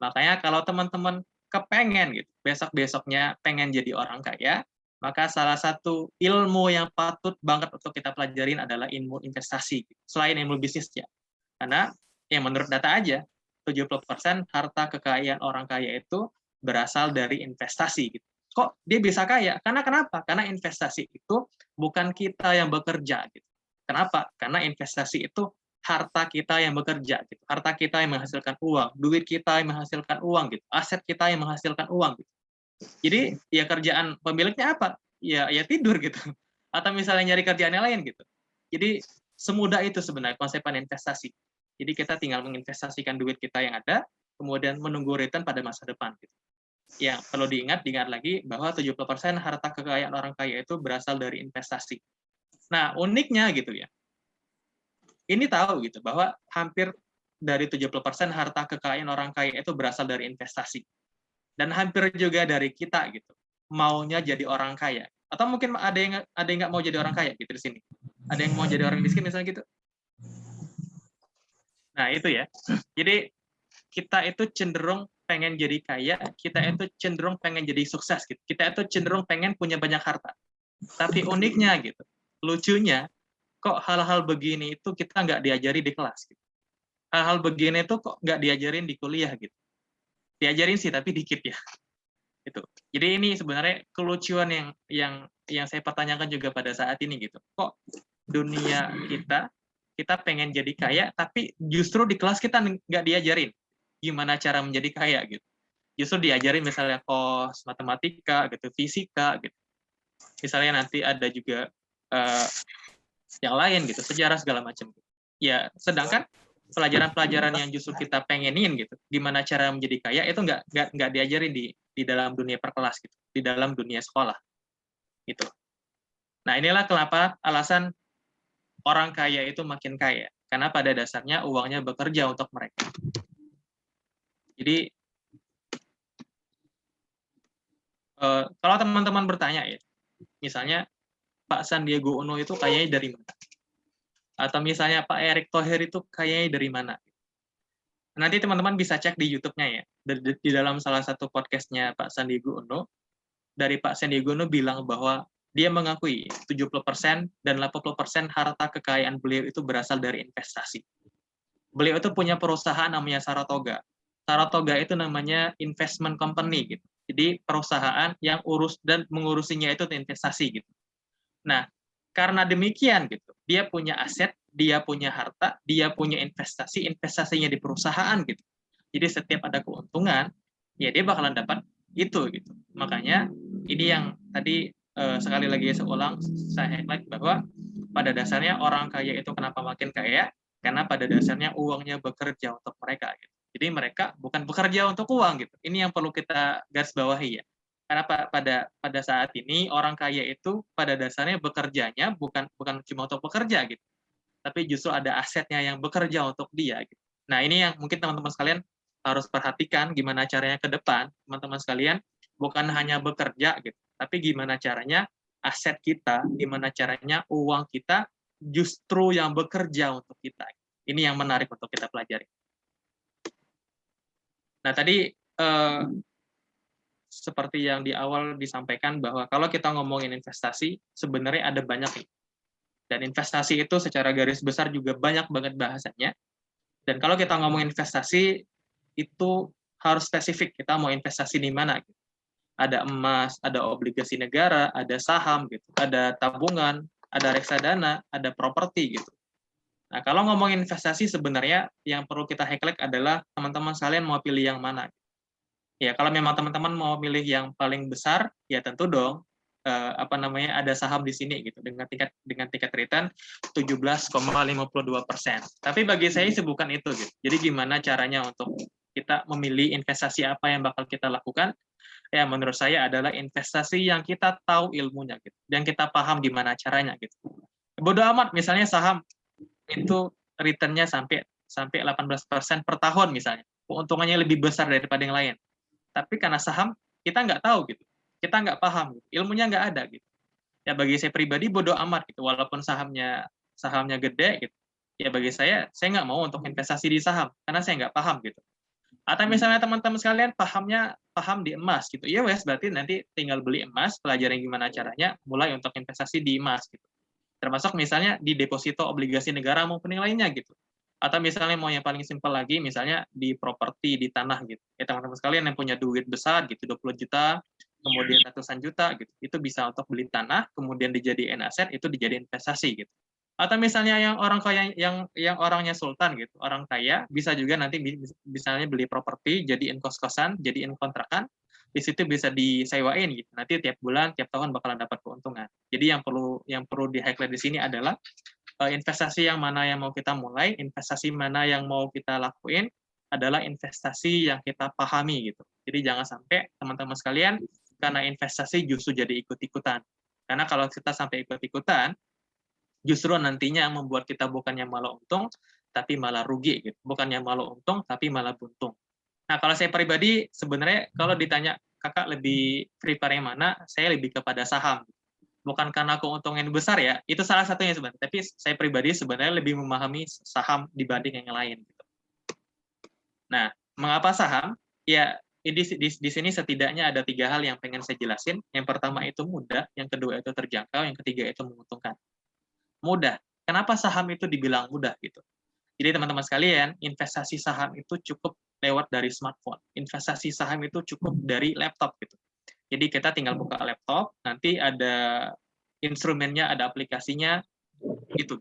Speaker 4: Makanya kalau teman-teman kepengen gitu, besok-besoknya pengen jadi orang kaya, maka salah satu ilmu yang patut banget untuk kita pelajarin adalah ilmu investasi, selain ilmu bisnisnya. Karena yang menurut data aja, 70% harta kekayaan orang kaya itu berasal dari investasi. Gitu. Kok dia bisa kaya? Karena kenapa? Karena investasi itu bukan kita yang bekerja. Gitu. Kenapa? Karena investasi itu harta kita yang bekerja, gitu. Harta kita yang menghasilkan uang, duit kita yang menghasilkan uang, gitu. Aset kita yang menghasilkan uang, gitu. Jadi ya kerjaan pemiliknya apa? Ya tidur gitu. Atau misalnya nyari kerjaan yang lain gitu. Jadi semudah itu sebenarnya konsepan investasi. Jadi kita tinggal menginvestasikan duit kita yang ada, kemudian menunggu return pada masa depan. Gitu. Yang perlu diingat lagi bahwa 70% harta kekayaan orang kaya itu berasal dari investasi. Nah, uniknya gitu ya. Ini tahu gitu bahwa hampir dari 70% harta kekayaan orang kaya itu berasal dari investasi. Dan hampir juga dari kita gitu. Maunya jadi orang kaya. Atau mungkin ada yang nggak mau jadi orang kaya gitu di sini. Ada yang mau jadi orang miskin misalnya gitu. Nah, itu ya. Jadi kita itu cenderung pengen jadi kaya, kita itu cenderung pengen jadi sukses gitu. Kita itu cenderung pengen punya banyak harta. Tapi uniknya gitu, lucunya kok hal-hal begini itu kita nggak diajari di kelas gitu. Hal-hal begini itu kok nggak diajarin di kuliah gitu. Diajarin sih tapi dikit ya. Itu. Jadi ini sebenarnya kelucuan yang saya pertanyakan juga pada saat ini gitu. Kok dunia kita pengen jadi kaya, tapi justru di kelas kita nggak diajarin gimana cara menjadi kaya gitu. Justru diajarin misalnya kos, matematika, gitu, fisika, gitu. Misalnya nanti ada juga yang lain gitu, sejarah segala macam. Ya, sedangkan pelajaran-pelajaran yang justru kita pengenin gitu, gimana cara menjadi kaya itu nggak diajarin di dalam dunia perkelas gitu, di dalam dunia sekolah gitu. Nah, inilah kenapa alasan orang kaya itu makin kaya, karena pada dasarnya uangnya bekerja untuk mereka. Jadi kalau teman-teman bertanya ya, misalnya Pak Sandiaga Uno itu kayaknya dari mana? Atau misalnya Pak Erick Thohir itu kayaknya dari mana? Nanti teman-teman bisa cek di YouTube-nya ya. Di dalam salah satu podcast-nya Pak Sandiaga Uno, dari Pak Sandiaga Uno bilang bahwa dia mengakui 70% dan 80% harta kekayaan beliau itu berasal dari investasi. Beliau itu punya perusahaan namanya Saratoga. Saratoga itu namanya investment company gitu. Jadi perusahaan yang urus dan mengurusinya itu investasi gitu. Nah, karena demikian gitu, dia punya aset, dia punya harta, dia punya investasi, investasinya di perusahaan gitu. Jadi setiap ada keuntungan, ya dia bakalan dapat itu gitu. Makanya ini yang tadi sekali lagi saya ulang, saya highlight bahwa pada dasarnya orang kaya itu kenapa makin kaya? Karena pada dasarnya uangnya bekerja untuk mereka gitu. Jadi mereka bukan bekerja untuk uang gitu. Ini yang perlu kita garis bawahi ya. Karena pada saat ini orang kaya itu pada dasarnya bekerjanya bukan cuma untuk bekerja gitu. Tapi justru ada asetnya yang bekerja untuk dia gitu. Nah, ini yang mungkin teman-teman sekalian harus perhatikan gimana caranya ke depan, teman-teman sekalian bukan hanya bekerja gitu, tapi gimana caranya aset kita, gimana caranya uang kita justru yang bekerja untuk kita. Ini yang menarik untuk kita pelajari. Nah, tadi seperti yang di awal disampaikan bahwa kalau kita ngomongin investasi, sebenarnya ada banyak nih. Dan investasi itu secara garis besar juga banyak banget bahasanya. Dan kalau kita ngomongin investasi, itu harus spesifik. Kita mau investasi di mana? Gitu. Ada emas, ada obligasi negara, ada saham, gitu, ada tabungan, ada reksadana, ada properti gitu. Nah, kalau ngomongin investasi sebenarnya yang perlu kita highlight adalah teman-teman sekalian mau pilih yang mana. Ya, kalau memang teman-teman mau milih yang paling besar, ya tentu dong ada saham di sini gitu dengan tingkat return 17,52%. Tapi bagi saya sih bukan itu gitu. Jadi gimana caranya untuk kita memilih investasi apa yang bakal kita lakukan? Ya menurut saya adalah investasi yang kita tahu ilmunya gitu, dan kita paham gimana caranya gitu. Bodoh amat misalnya saham itu return-nya sampai 18% per tahun misalnya. Keuntungannya lebih besar daripada yang lain. Tapi karena saham kita nggak tahu gitu, kita nggak paham, gitu. Ilmunya nggak ada gitu. Ya bagi saya pribadi bodoh amat gitu, walaupun sahamnya gede gitu. Ya bagi saya nggak mau untuk investasi di saham karena saya nggak paham gitu. Atau misalnya teman-teman sekalian paham di emas gitu, ya wes berarti nanti tinggal beli emas, pelajarin gimana caranya, mulai untuk investasi di emas gitu. Termasuk misalnya di deposito obligasi negara maupun yang lainnya gitu. Atau misalnya mau yang paling simpel lagi, misalnya di properti, di tanah gitu. Ya teman-teman sekalian yang punya duit besar gitu, 20 juta, kemudian ratusan juta gitu, itu bisa untuk beli tanah, kemudian dijadiin aset, itu dijadiin investasi gitu. Atau misalnya yang orang kaya, yang orangnya sultan gitu, orang kaya, bisa juga nanti misalnya beli properti, jadiin kos-kosan, jadiin kontrakan, di situ bisa disewain gitu. Nanti tiap bulan, tiap tahun bakalan dapat keuntungan. Jadi yang perlu di-highlight di sini adalah investasi yang mana yang mau kita mulai, investasi mana yang mau kita lakuin, adalah investasi yang kita pahami gitu. Jadi jangan sampai teman-teman sekalian karena investasi justru jadi ikut-ikutan. Karena kalau kita sampai ikut-ikutan, justru nantinya membuat kita bukannya malah untung, tapi malah rugi gitu. Bukannya malah untung, tapi malah buntung. Nah, kalau saya pribadi sebenarnya kalau ditanya kakak lebih prepare yang mana, saya lebih kepada saham. Bukan karena keuntungan besar ya, itu salah satunya sebenarnya. Tapi saya pribadi sebenarnya lebih memahami saham dibanding yang lain. Gitu. Nah, mengapa saham? Ya, di sini setidaknya ada 3 hal yang pengen saya jelasin. Yang pertama itu mudah, yang kedua itu terjangkau, yang ketiga itu menguntungkan. Mudah. Kenapa saham itu dibilang mudah gitu? Jadi teman-teman sekalian, investasi saham itu cukup lewat dari smartphone. Investasi saham itu cukup dari laptop gitu. Jadi kita tinggal buka laptop, nanti ada instrumennya, ada aplikasinya, gitu.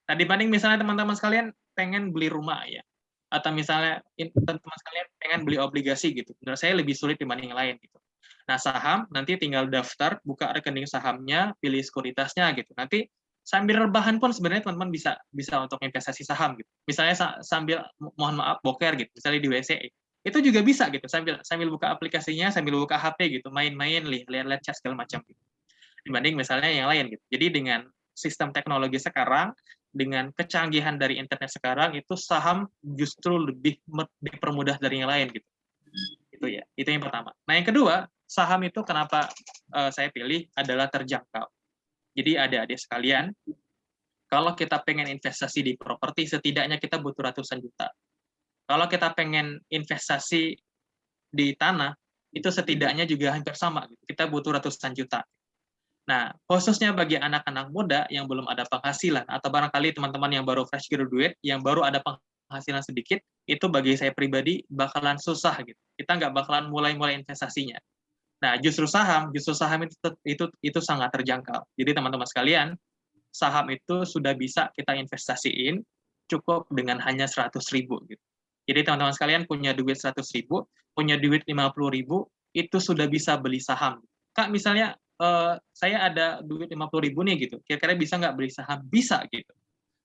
Speaker 4: Nah, dibanding misalnya teman-teman sekalian pengen beli rumah ya, atau misalnya teman-teman sekalian pengen beli obligasi gitu. Menurut saya lebih sulit dibanding yang lain gitu. Nah, saham nanti tinggal daftar, buka rekening sahamnya, pilih sekuritasnya gitu. Nanti sambil rebahan pun sebenarnya teman-teman bisa untuk investasi saham gitu. Misalnya sambil mohon maaf boker gitu, misalnya di WC. Itu juga bisa gitu, sambil buka aplikasinya, sambil buka HP gitu, main-main, lihat-lihat chat segala macam gitu. Dibanding misalnya yang lain gitu. Jadi dengan sistem teknologi sekarang, dengan kecanggihan dari internet sekarang, itu saham justru lebih dipermudah dari yang lain gitu. Itu ya, itu yang pertama. Nah, yang kedua, saham itu kenapa saya pilih adalah terjangkau. Jadi adik-adik sekalian, kalau kita pengen investasi di properti, setidaknya kita butuh ratusan juta. Kalau kita pengen investasi di tanah, itu setidaknya juga hampir sama. Kita butuh ratusan juta. Nah, khususnya bagi anak-anak muda yang belum ada penghasilan, atau barangkali teman-teman yang baru fresh graduate, yang baru ada penghasilan sedikit, itu bagi saya pribadi bakalan susah gitu. Kita nggak bakalan mulai investasinya. Nah, justru saham itu sangat terjangkau. Jadi teman-teman sekalian, saham itu sudah bisa kita investasiin cukup dengan hanya 100.000 gitu. Jadi teman-teman sekalian punya duit 100.000, punya duit 50.000, itu sudah bisa beli saham. Kak, misalnya saya ada duit 50.000 nih gitu, kira-kira bisa nggak beli saham? Bisa gitu.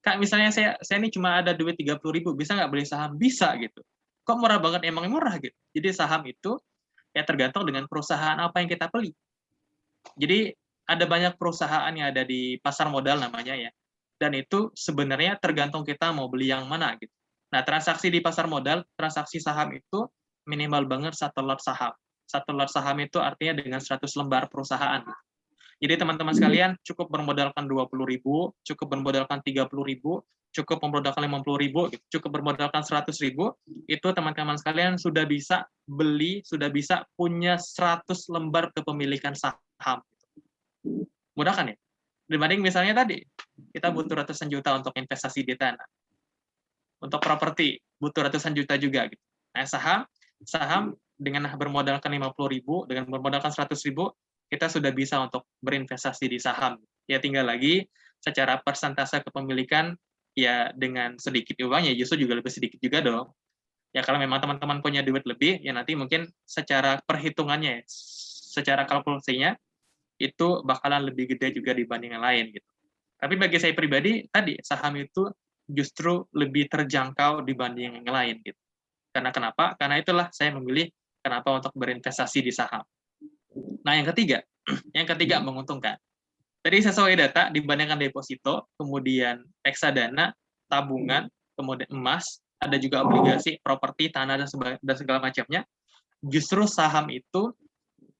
Speaker 4: Kak, misalnya saya ini cuma ada duit 30.000, bisa nggak beli saham? Bisa gitu. Kok murah banget? Emang murah gitu. Jadi saham itu ya tergantung dengan perusahaan apa yang kita beli. Jadi ada banyak perusahaan yang ada di pasar modal namanya ya. Dan itu sebenarnya tergantung kita mau beli yang mana gitu. Nah, transaksi di pasar modal, transaksi saham itu minimal banget 1 lot saham. 1 lot saham itu artinya dengan 100 lembar perusahaan. Jadi teman-teman sekalian cukup bermodalkan 20.000, cukup bermodalkan 30.000, cukup bermodalkan 50.000, cukup bermodalkan 100.000, itu teman-teman sekalian sudah bisa beli, sudah bisa punya 100 lembar kepemilikan saham. Mudah kan ya? Dibanding misalnya tadi, kita butuh ratusan juta untuk investasi di tanah. Untuk properti, butuh ratusan juta juga. Gitu. Nah, saham dengan bermodalkan 50.000, dengan bermodalkan 100.000, kita sudah bisa untuk berinvestasi di saham. Ya tinggal lagi secara persentase kepemilikan, ya dengan sedikit uang, ya justru juga lebih sedikit juga dong. Ya kalau memang teman-teman punya duit lebih, ya nanti mungkin secara perhitungannya, secara kalkulasinya, itu bakalan lebih gede juga dibanding yang lain. Gitu. Tapi bagi saya pribadi, tadi saham itu justru lebih terjangkau dibanding yang lain. Gitu. Karena kenapa? Karena itulah saya memilih kenapa untuk berinvestasi di saham. Nah, yang ketiga menguntungkan. Tadi sesuai data dibandingkan deposito, kemudian reksadana, tabungan, kemudian emas, ada juga obligasi, properti, tanah dan segala macamnya. Justru saham itu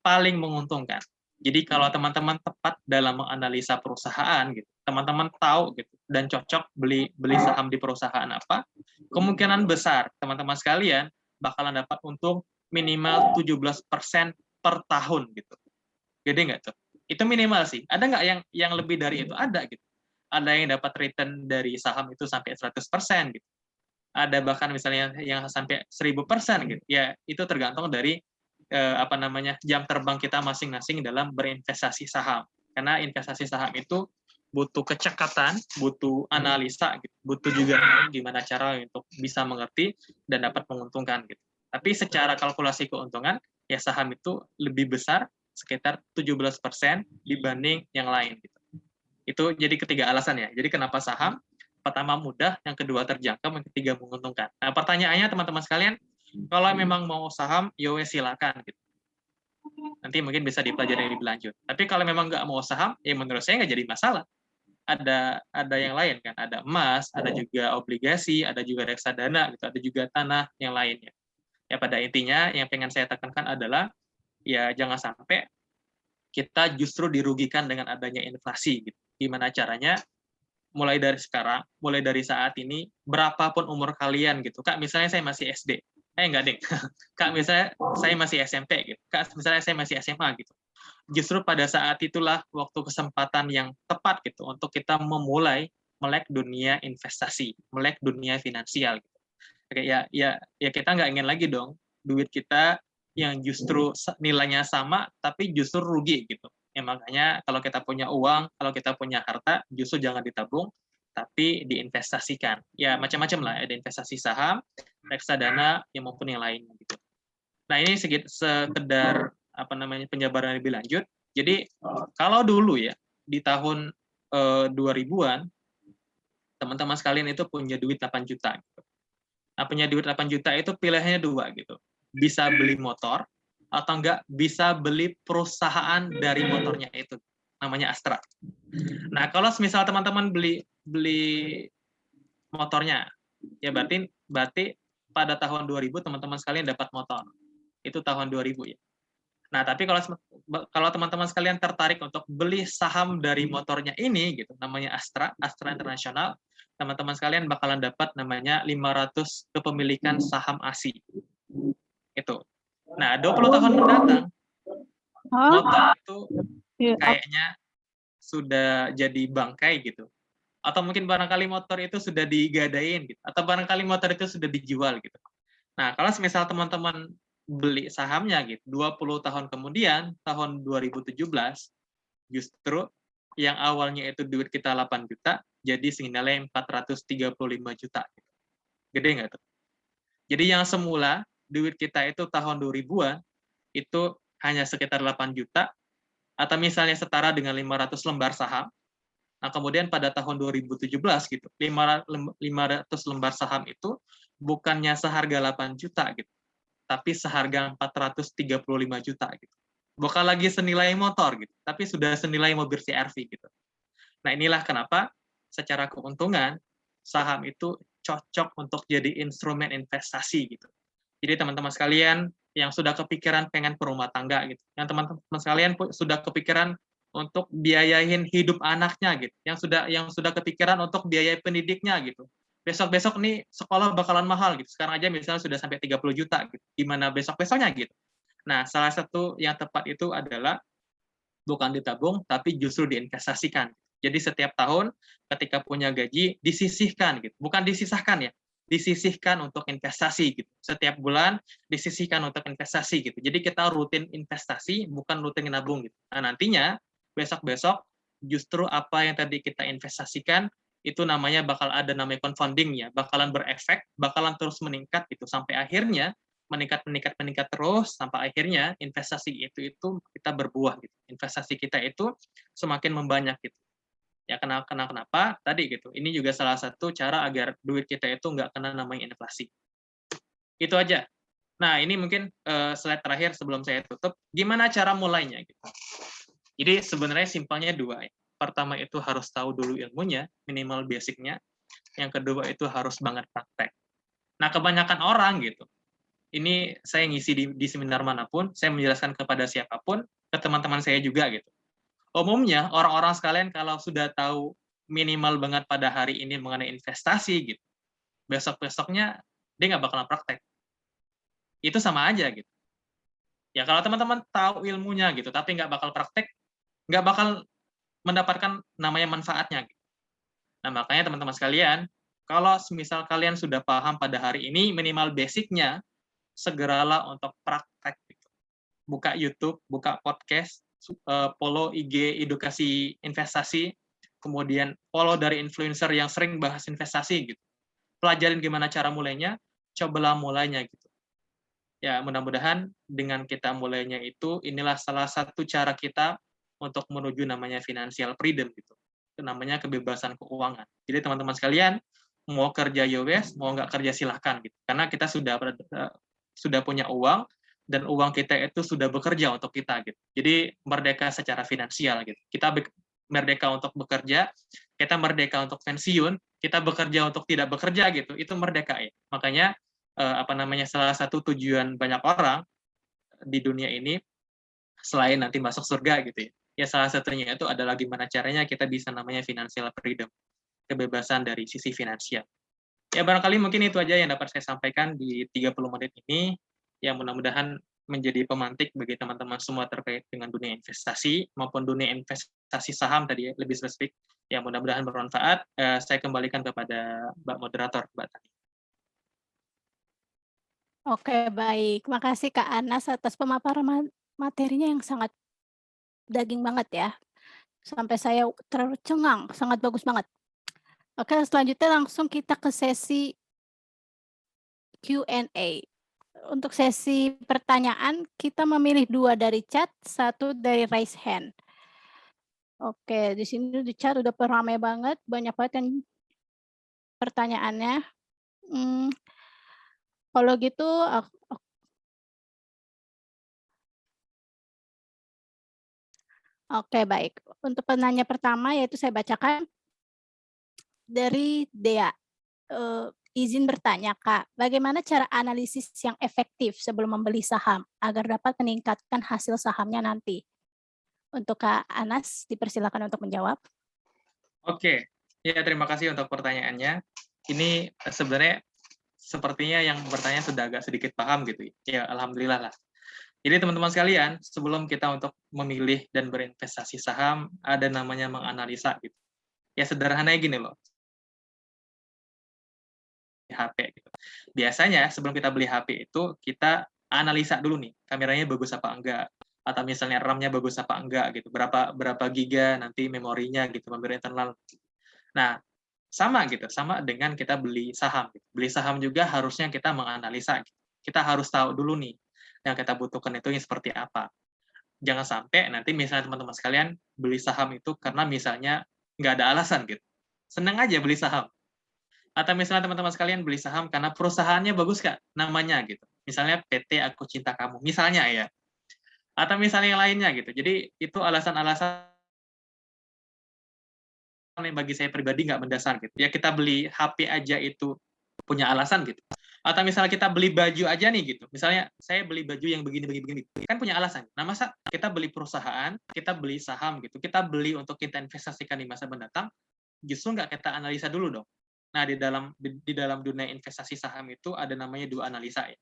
Speaker 4: paling menguntungkan. Jadi kalau teman-teman tepat dalam menganalisa perusahaan, gitu, teman-teman tahu gitu dan cocok beli saham di perusahaan apa, kemungkinan besar teman-teman sekalian bakalan dapat untung minimal 17% per tahun gitu. Gede nggak tuh? Itu minimal sih. Ada nggak yang lebih dari itu? Ada gitu. Ada yang dapat return dari saham itu sampai 100% gitu. Ada bahkan misalnya yang sampai 1000% gitu. Ya itu tergantung dari jam terbang kita masing-masing dalam berinvestasi saham. Karena investasi saham itu butuh kecekatan, butuh analisa, gitu. Butuh juga gimana cara untuk bisa mengerti dan dapat menguntungkan. Gitu. Tapi secara kalkulasi keuntungan, ya saham itu lebih besar, sekitar 17% dibanding yang lain. Gitu. Itu jadi ketiga alasan ya. Jadi kenapa saham? Pertama mudah, yang kedua terjangkau, yang ketiga menguntungkan. Nah, pertanyaannya teman-teman sekalian, kalau memang mau saham, ya silakan. Gitu. Nanti mungkin bisa dipelajari lebih lanjut. Tapi kalau memang nggak mau saham, ya menurut saya nggak jadi masalah. Ada yang lain kan, ada emas, ada juga obligasi, ada juga reksadana, gitu, ada juga tanah yang lainnya. Ya pada intinya yang pengen saya tekankan adalah ya jangan sampai kita justru dirugikan dengan adanya inflasi. Gitu. Gimana caranya? Mulai dari sekarang, mulai dari saat ini, berapapun umur kalian gitu. Kak, misalnya saya masih SD. Enggak, Ding. Kak, misalnya saya masih SMP gitu. Kak, misalnya saya masih SMA gitu. Justru pada saat itulah waktu kesempatan yang tepat gitu untuk kita memulai melek dunia investasi, melek dunia finansial. Gitu. Oke, ya kita nggak ingin lagi dong duit kita yang justru nilainya sama tapi justru rugi gitu. Ya makanya kalau kita punya uang, kalau kita punya harta, justru jangan ditabung, tapi diinvestasikan. Ya macam-macam lah, ada investasi saham, reksadana, ya maupun yang lain. Gitu. Nah ini sekedar penjabaran lebih lanjut. Jadi kalau dulu ya di tahun 2000-an, teman-teman sekalian itu punya duit 8 juta. Gitu. Nah punya duit 8 juta itu pilihannya dua gitu. Bisa beli motor, atau enggak bisa beli perusahaan dari motornya itu, namanya Astra. Nah kalau misal teman-teman beli motornya, ya berarti pada tahun 2000 teman-teman sekalian dapat motor. Itu tahun 2000 ya. Nah tapi kalau teman-teman sekalian tertarik untuk beli saham dari motornya ini, gitu, namanya Astra Internasional, teman-teman sekalian bakalan dapat namanya 500 kepemilikan saham ASI. Itu. Nah, 20 tahun mendatang, motor itu kayaknya sudah jadi bangkai gitu. Atau mungkin barangkali motor itu sudah digadain gitu. Atau barangkali motor itu sudah dijual gitu. Nah, kalau misal teman-teman beli sahamnya gitu, 20 tahun kemudian, tahun 2017, justru yang awalnya itu duit kita 8 juta, jadi senilai 435 juta. Gitu. Gede nggak tuh? Jadi yang semula duit kita itu tahun 2000-an, itu hanya sekitar 8 juta, atau misalnya setara dengan 500 lembar saham. Nah, kemudian pada tahun 2017 gitu, 500 lembar saham itu bukannya seharga 8 juta gitu, tapi seharga 435 juta gitu. Bukan lagi senilai motor gitu, tapi sudah senilai mobil CR-V gitu. Nah, inilah kenapa secara keuntungan saham itu cocok untuk jadi instrumen investasi gitu. Jadi teman-teman sekalian yang sudah kepikiran pengen berumah tangga gitu, yang teman-teman sekalian sudah kepikiran untuk biayain hidup anaknya gitu, yang sudah kepikiran untuk biaya pendidiknya gitu. Besok-besok nih sekolah bakalan mahal gitu. Sekarang aja misalnya sudah sampai 30 juta gitu. Gimana besok-besoknya gitu. Nah, salah satu yang tepat itu adalah bukan ditabung tapi justru diinvestasikan. Jadi setiap tahun ketika punya gaji disisihkan gitu. Bukan disisahkan ya, disisihkan untuk investasi gitu. Setiap bulan disisihkan untuk investasi gitu. Jadi kita rutin investasi, bukan rutin nabung gitu. Nah, nantinya besok-besok justru apa yang tadi kita investasikan itu namanya bakal ada namanya compounding ya, bakalan berefek, bakalan terus meningkat gitu sampai akhirnya meningkat terus sampai akhirnya investasi itu kita berbuah gitu. Investasi kita itu semakin membanyak gitu. Ya kenapa tadi gitu. Ini juga salah satu cara agar duit kita itu nggak kena namanya inflasi. Itu aja. Nah, ini mungkin slide terakhir sebelum saya tutup. Gimana cara mulainya gitu. Jadi sebenarnya simpelnya dua. Pertama itu harus tahu dulu ilmunya, minimal basicnya. Yang kedua itu harus banget praktek. Nah, kebanyakan orang gitu. Ini saya ngisi di seminar manapun, saya menjelaskan kepada siapapun, ke teman-teman saya juga gitu. Umumnya orang-orang sekalian kalau sudah tahu minimal banget pada hari ini mengenai investasi gitu, besok-besoknya dia nggak bakalan praktek. Itu sama aja gitu. Ya kalau teman-teman tahu ilmunya gitu, tapi nggak bakal praktek, nggak bakal mendapatkan namanya manfaatnya. Gitu. Nah makanya teman-teman sekalian, kalau misal kalian sudah paham pada hari ini minimal basicnya, segeralah untuk praktek. Gitu. Buka YouTube, buka podcast, follow IG edukasi investasi, kemudian follow dari influencer yang sering bahas investasi gitu. Pelajarin gimana cara mulainya, cobalah mulainya gitu. Ya, mudah-mudahan dengan kita mulainya itu, inilah salah satu cara kita untuk menuju namanya financial freedom gitu. Itu namanya kebebasan keuangan. Jadi teman-teman sekalian, mau kerja ya wes, mau nggak kerja silahkan gitu. Karena kita sudah punya uang, dan uang kita itu sudah bekerja untuk kita gitu. Jadi merdeka secara finansial gitu. Kita merdeka untuk bekerja, kita merdeka untuk pensiun, kita bekerja untuk tidak bekerja gitu. Itu merdeka ya. Makanya salah satu tujuan banyak orang di dunia ini selain nanti masuk surga gitu ya. Ya salah satunya itu adalah gimana caranya kita bisa namanya financial freedom, kebebasan dari sisi finansial. Ya barangkali mungkin itu aja yang dapat saya sampaikan di 30 menit ini. Ya mudah-mudahan menjadi pemantik bagi teman-teman semua terkait dengan dunia investasi maupun dunia investasi saham tadi ya, lebih spesifik. Ya mudah-mudahan bermanfaat. Saya kembalikan kepada Mbak Moderator, Mbak Tani.
Speaker 5: Oke, baik. Makasih Kak Anas atas pemaparan materinya yang sangat daging banget ya. Sampai saya tercengang, sangat bagus banget. Oke, selanjutnya langsung kita ke sesi Q&A. Untuk sesi pertanyaan, kita memilih 2 dari chat, 1 dari raise hand. Oke, di sini di chat udah ramai banget, banyak banget yang pertanyaannya. Kalau gitu, oke baik. Untuk penanya pertama yaitu saya bacakan dari Dea. Izin bertanya Kak, bagaimana cara analisis yang efektif sebelum membeli saham agar dapat meningkatkan hasil sahamnya nanti? Untuk Kak Anas, dipersilakan untuk menjawab.
Speaker 4: Oke, ya terima kasih untuk pertanyaannya. Ini sebenarnya sepertinya yang bertanya sudah agak sedikit paham gitu. Ya, alhamdulillah lah. Jadi teman-teman sekalian, sebelum kita untuk memilih dan berinvestasi saham, ada namanya menganalisa gitu. Ya sederhananya gini loh. HP gitu. Biasanya sebelum kita beli HP itu kita analisa dulu nih, kameranya bagus apa enggak, atau misalnya RAM-nya bagus apa enggak gitu. Berapa giga nanti memorinya gitu, memori internal. Nah, sama gitu, sama dengan kita beli saham. Gitu. Beli saham juga harusnya kita menganalisa. Gitu. Kita harus tahu dulu nih yang kita butuhkan itu yang seperti apa. Jangan sampai nanti misalnya teman-teman sekalian beli saham itu karena misalnya nggak ada alasan gitu. Senang aja beli saham. Atau misalnya teman-teman sekalian beli saham karena perusahaannya bagus Kak, namanya gitu. Misalnya PT Aku Cinta Kamu, misalnya ya. Atau misalnya yang lainnya gitu. Jadi itu alasan-alasan yang bagi saya pribadi nggak mendasar gitu. Ya kita beli HP aja itu punya alasan gitu. Atau misalnya kita beli baju aja nih gitu. Misalnya saya beli baju yang begini. Kan punya alasan. Nah masa kita beli perusahaan, kita beli saham gitu. Kita beli untuk kita investasikan di masa mendatang, justru nggak kita analisa dulu dong. Nah, di dalam dunia investasi saham itu ada namanya 2 analisa ya.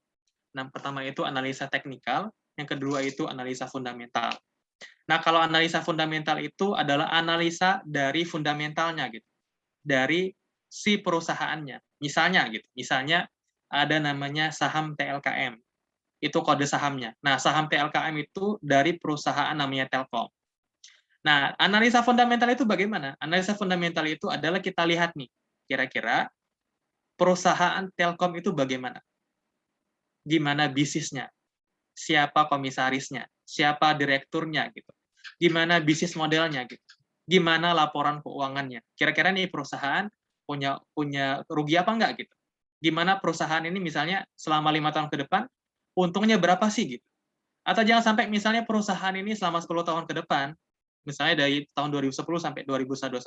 Speaker 4: Nah, pertama itu analisa teknikal, yang kedua itu analisa fundamental. Nah, kalau analisa fundamental itu adalah analisa dari fundamentalnya gitu. Dari si perusahaannya. Misalnya ada namanya saham TLKM. Itu kode sahamnya. Nah, saham TLKM itu dari perusahaan namanya Telkom. Nah, analisa fundamental itu bagaimana? Analisa fundamental itu adalah kita lihat nih, kira-kira perusahaan Telkom itu bagaimana? Gimana bisnisnya? Siapa komisarisnya? Siapa direkturnya gitu? Gimana bisnis modelnya gitu? Gimana laporan keuangannya? Kira-kira nih perusahaan punya rugi apa enggak gitu? Gimana perusahaan ini misalnya selama 5 tahun ke depan untungnya berapa sih gitu? Atau jangan sampai misalnya perusahaan ini selama 10 tahun ke depan misalnya dari tahun 2010 sampai 2021,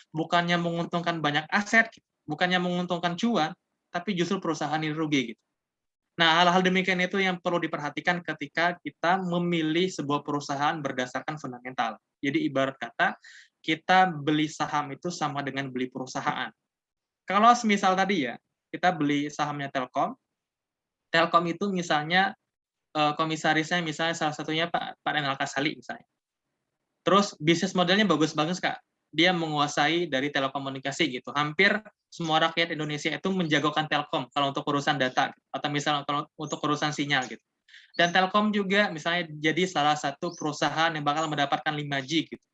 Speaker 4: bukannya menguntungkan banyak aset, bukannya menguntungkan cuan, tapi justru perusahaan ini rugi. Gitu. Nah, hal-hal demikian itu yang perlu diperhatikan ketika kita memilih sebuah perusahaan berdasarkan fundamental. Jadi ibarat kata, kita beli saham itu sama dengan beli perusahaan. Kalau semisal tadi ya, kita beli sahamnya Telkom, Telkom itu misalnya komisarisnya misalnya salah satunya Pak Enal Kasali misalnya. Terus bisnis modelnya bagus-bagus Kak. Dia menguasai dari telekomunikasi gitu. Hampir semua rakyat Indonesia itu menjagokan Telkom kalau untuk urusan data atau misalnya kalau untuk urusan sinyal gitu. Dan Telkom juga misalnya jadi salah satu perusahaan yang bakal mendapatkan 5G gitu.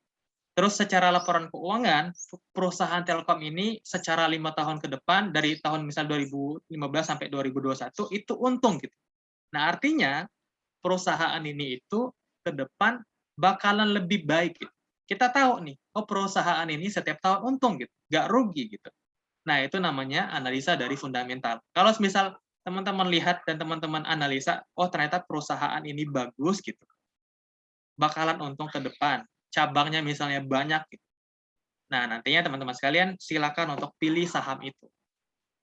Speaker 4: Terus secara laporan keuangan, perusahaan Telkom ini secara 5 tahun ke depan, dari tahun misal 2015 sampai 2021, itu untung gitu. Nah, artinya perusahaan ini itu ke depan bakalan lebih baik gitu. Kita tahu nih, oh perusahaan ini setiap tahun untung gitu, nggak rugi gitu. Nah, itu namanya analisa dari fundamental. Kalau misal teman-teman lihat dan teman-teman analisa, oh ternyata perusahaan ini bagus gitu, bakalan untung ke depan, cabangnya misalnya banyak gitu. Nah, nantinya teman-teman sekalian silakan untuk pilih saham itu.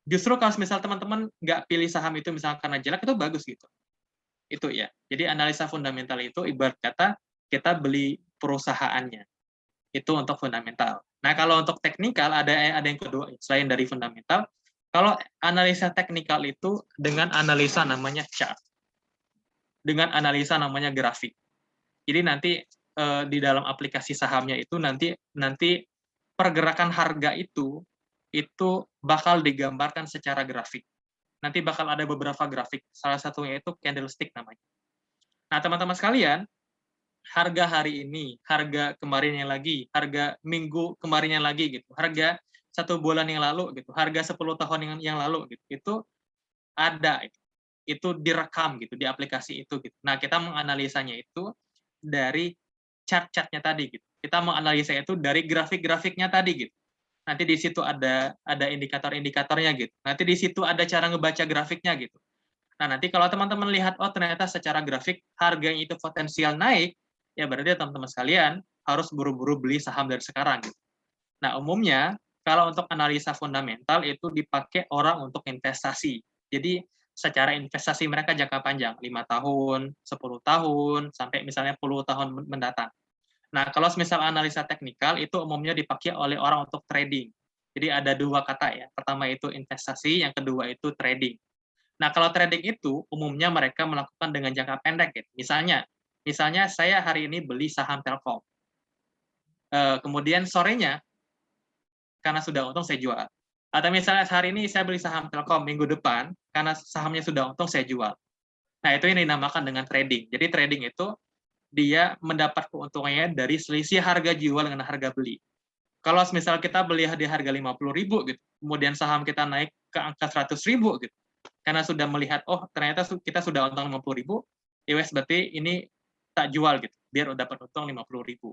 Speaker 4: Justru kalau misal teman-teman nggak pilih saham itu misalnya karena jelek, itu bagus gitu. Itu ya. Jadi analisa fundamental itu ibarat kata kita beli perusahaannya. Itu untuk fundamental. Nah, kalau untuk teknikal ada yang kedua selain dari fundamental. Kalau analisa teknikal itu dengan analisa namanya chart. Dengan analisa namanya grafik. Jadi nanti di dalam aplikasi sahamnya itu nanti pergerakan harga itu bakal digambarkan secara grafik. Nanti bakal ada beberapa grafik. Salah satunya itu candlestick namanya. Nah, teman-teman sekalian, harga hari ini, harga kemarinnya lagi, harga minggu kemarinnya lagi gitu, harga 1 bulan yang lalu gitu, harga 10 tahun yang lalu gitu, itu ada, itu direkam gitu di aplikasi itu gitu. Nah, kita menganalisanya itu dari chart-chartnya tadi gitu. Kita menganalisa itu dari grafik-grafiknya tadi gitu. Nanti di situ ada indikator-indikatornya gitu. Nanti di situ ada cara ngebaca grafiknya gitu. Nah, nanti kalau teman-teman lihat, oh ternyata secara grafik harganya itu potensial naik, ya berarti teman-teman sekalian harus buru-buru beli saham dari sekarang. Nah, umumnya kalau untuk analisa fundamental itu dipakai orang untuk investasi. Jadi secara investasi mereka jangka panjang, 5 tahun, 10 tahun, sampai misalnya 10 tahun mendatang. Nah, kalau misal analisa teknikal itu umumnya dipakai oleh orang untuk trading. Jadi ada 2 kata ya. Pertama itu investasi, yang kedua itu trading. Nah, kalau trading itu umumnya mereka melakukan dengan jangka pendek gitu. Misalnya saya hari ini beli saham Telkom. Kemudian sorenya karena sudah untung saya jual. Atau misalnya hari ini saya beli saham Telkom, minggu depan karena sahamnya sudah untung saya jual. Nah, itu yang dinamakan dengan trading. Jadi trading itu dia mendapat keuntungannya dari selisih harga jual dengan harga beli. Kalau misal kita beli di harga 50.000 gitu, kemudian saham kita naik ke angka 100.000 gitu, karena sudah melihat, oh ternyata kita sudah untung 50.000, ya wes berarti ini tak jual gitu, biar dapat untung 50.000.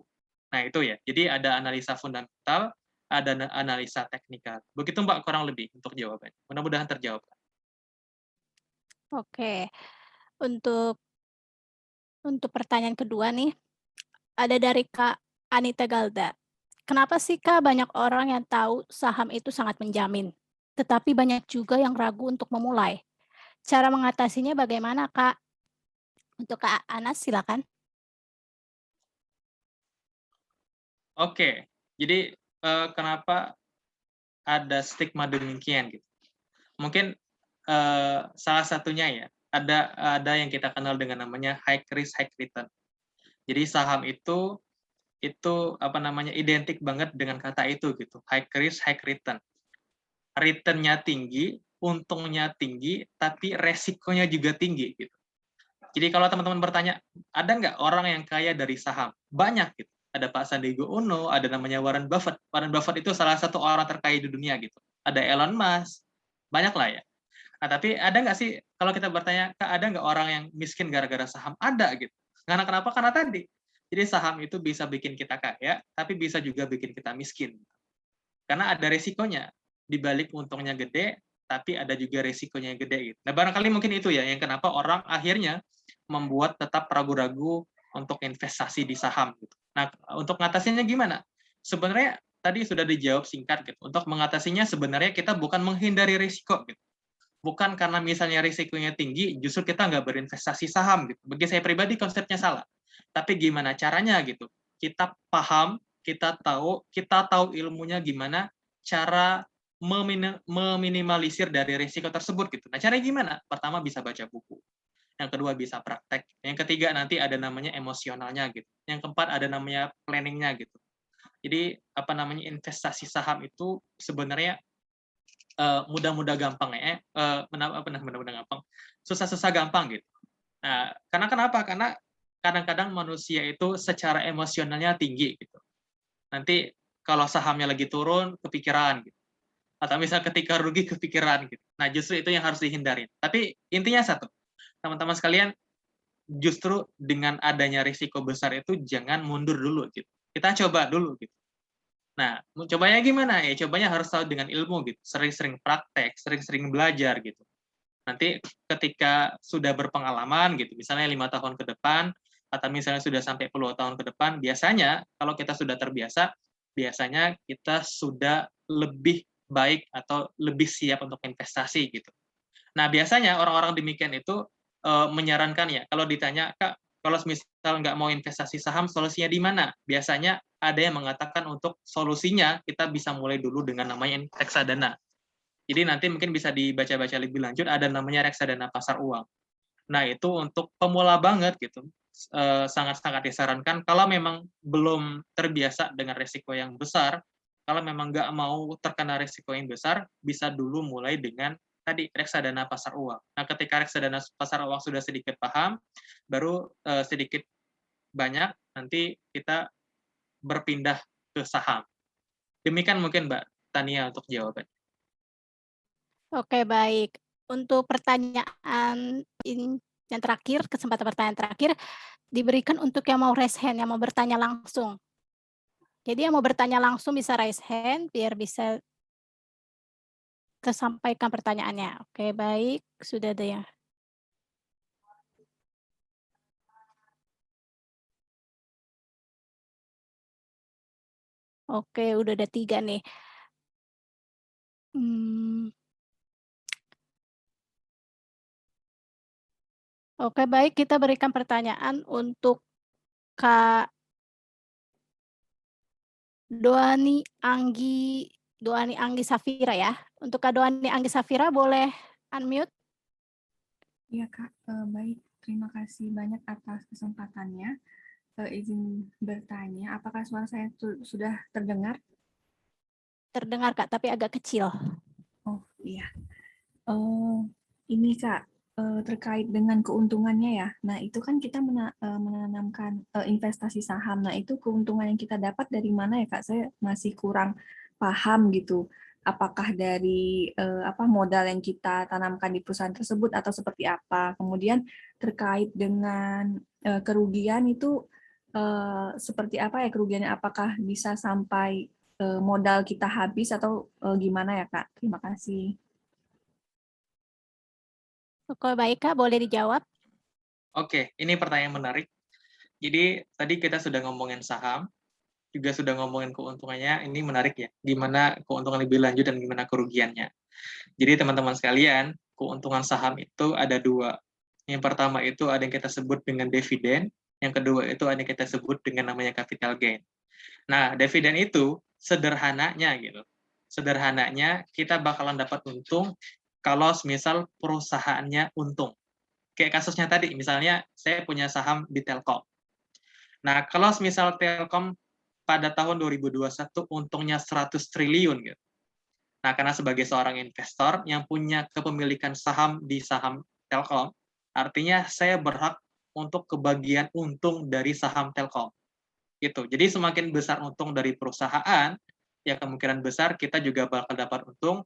Speaker 4: Nah itu ya, jadi ada analisa fundamental, ada analisa teknikal. Begitu Mbak kurang lebih untuk jawabannya. Mudah-mudahan terjawab.
Speaker 5: Oke, untuk pertanyaan kedua nih, ada dari Kak Anita Galda. Kenapa sih Kak banyak orang yang tahu saham itu sangat menjamin, tetapi banyak juga yang ragu untuk memulai? Cara mengatasinya bagaimana Kak? Untuk Kak Anas silakan.
Speaker 4: Oke, jadi kenapa ada stigma demikian gitu? Mungkin salah satunya ya, ada yang kita kenal dengan namanya high risk high return. Jadi saham itu apa namanya identik banget dengan kata itu gitu, high risk high return. Return-nya tinggi, untungnya tinggi, tapi resikonya juga tinggi gitu. Jadi kalau teman-teman bertanya, ada nggak orang yang kaya dari saham? Banyak gitu. Ada Pak Sandiaga Uno, ada namanya Warren Buffett. Warren Buffett itu salah satu orang terkaya di dunia gitu. Ada Elon Musk, banyak lah ya. Nah, tapi ada nggak sih, kalau kita bertanya, Kak, ada nggak orang yang miskin gara-gara saham? Ada gitu. Karena kenapa? Karena tadi. Jadi saham itu bisa bikin kita kaya, tapi bisa juga bikin kita miskin. Karena ada resikonya. Di balik untungnya gede, tapi ada juga resikonya yang gede. Gitu. Nah, barangkali mungkin itu ya, yang kenapa orang akhirnya membuat tetap ragu-ragu untuk investasi di saham. Gitu. Nah, untuk mengatasinya gimana? Sebenarnya tadi sudah dijawab singkat. Gitu. Untuk mengatasinya sebenarnya kita bukan menghindari risiko. Gitu. Bukan karena misalnya risikonya tinggi, justru kita nggak berinvestasi saham. Gitu. Bagi saya pribadi konsepnya salah. Tapi gimana caranya gitu? Kita paham, kita tahu ilmunya gimana cara meminimalisir dari risiko tersebut gitu. Nah, caranya gimana? Pertama bisa baca buku. Yang kedua bisa praktek. Yang ketiga nanti ada namanya emosionalnya gitu. Yang keempat ada namanya planningnya gitu. Jadi apa namanya investasi saham itu sebenarnya mudah-mudah gampang ya. Mudah-mudah gampang. Susah-susah gampang gitu. Nah, karena kenapa? Karena kadang-kadang manusia itu secara emosionalnya tinggi gitu. Nanti kalau sahamnya lagi turun, kepikiran gitu. Atau misal ketika rugi, kepikiran gitu. Nah, justru itu yang harus dihindarin. Tapi intinya satu, teman-teman sekalian, justru dengan adanya risiko besar itu jangan mundur dulu gitu. Kita coba dulu gitu. Nah, cobanya gimana? Ya cobanya harus tahu dengan ilmu gitu. Sering-sering praktek, sering-sering belajar gitu. Nanti ketika sudah berpengalaman gitu, misalnya 5 tahun ke depan, atau misalnya sudah sampai puluhan tahun ke depan, biasanya kalau kita sudah terbiasa, biasanya kita sudah lebih baik atau lebih siap untuk investasi gitu. Nah, biasanya orang-orang demikian itu menyarankan ya, kalau ditanya, Kak, kalau misal nggak mau investasi saham, solusinya di mana? Biasanya ada yang mengatakan untuk solusinya kita bisa mulai dulu dengan namanya reksadana. Jadi nanti mungkin bisa dibaca-baca lebih lanjut, ada namanya reksadana pasar uang. Nah, itu untuk pemula banget gitu. Sangat-sangat disarankan kalau memang belum terbiasa dengan risiko yang besar, kalau memang nggak mau terkena risiko yang besar, bisa dulu mulai dengan tadi reksadana pasar uang. Nah, ketika reksadana pasar uang sudah sedikit paham, baru sedikit banyak nanti kita berpindah ke saham. Demikian mungkin Mbak Tania untuk jawaban.
Speaker 5: Oke, baik. Untuk pertanyaan yang terakhir, kesempatan pertanyaan terakhir, diberikan untuk yang mau raise hand, yang mau bertanya langsung. Jadi yang mau bertanya langsung bisa raise hand, biar bisa kesampaikan pertanyaannya. Oke, baik. Sudah ada ya. Oke, udah ada 3 nih. Oke, baik. Kita berikan pertanyaan untuk Kak Doani Anggi Safira ya. Untuk Kak Doani Anggi Safira boleh unmute.
Speaker 7: Iya Kak, baik. Terima kasih banyak atas kesempatannya. Izin bertanya, apakah suara saya sudah terdengar?
Speaker 5: Terdengar Kak, tapi agak kecil.
Speaker 7: Oh iya. Ini Kak, terkait dengan keuntungannya ya. Nah itu kan kita menanamkan investasi saham. Nah itu keuntungan yang kita dapat dari mana ya Kak? Saya masih kurang paham gitu. Apakah dari modal yang kita tanamkan di perusahaan tersebut atau seperti apa? Kemudian terkait dengan kerugian itu seperti apa ya kerugiannya? Apakah bisa sampai modal kita habis atau gimana ya Kak? Terima kasih.
Speaker 5: Oke, baik Kak, boleh dijawab.
Speaker 4: Oke, ini pertanyaan menarik. Jadi tadi kita sudah ngomongin saham, juga sudah ngomongin keuntungannya, ini menarik ya, gimana keuntungan lebih lanjut dan gimana kerugiannya. Jadi teman-teman sekalian, keuntungan saham itu ada 2. Yang pertama itu ada yang kita sebut dengan dividen, yang kedua itu ada yang kita sebut dengan namanya capital gain. Nah, dividen itu sederhananya gitu. Sederhananya kita bakalan dapat untung kalau misal perusahaannya untung. Kayak kasusnya tadi, misalnya saya punya saham di Telkom. Nah, kalau misal Telkom pada tahun 2021 untungnya 100 triliun gitu. Nah, karena sebagai seorang investor yang punya kepemilikan saham di saham Telkom, artinya saya berhak untuk kebagian untung dari saham Telkom. Gitu. Jadi semakin besar untung dari perusahaan, ya kemungkinan besar kita juga bakal dapat untung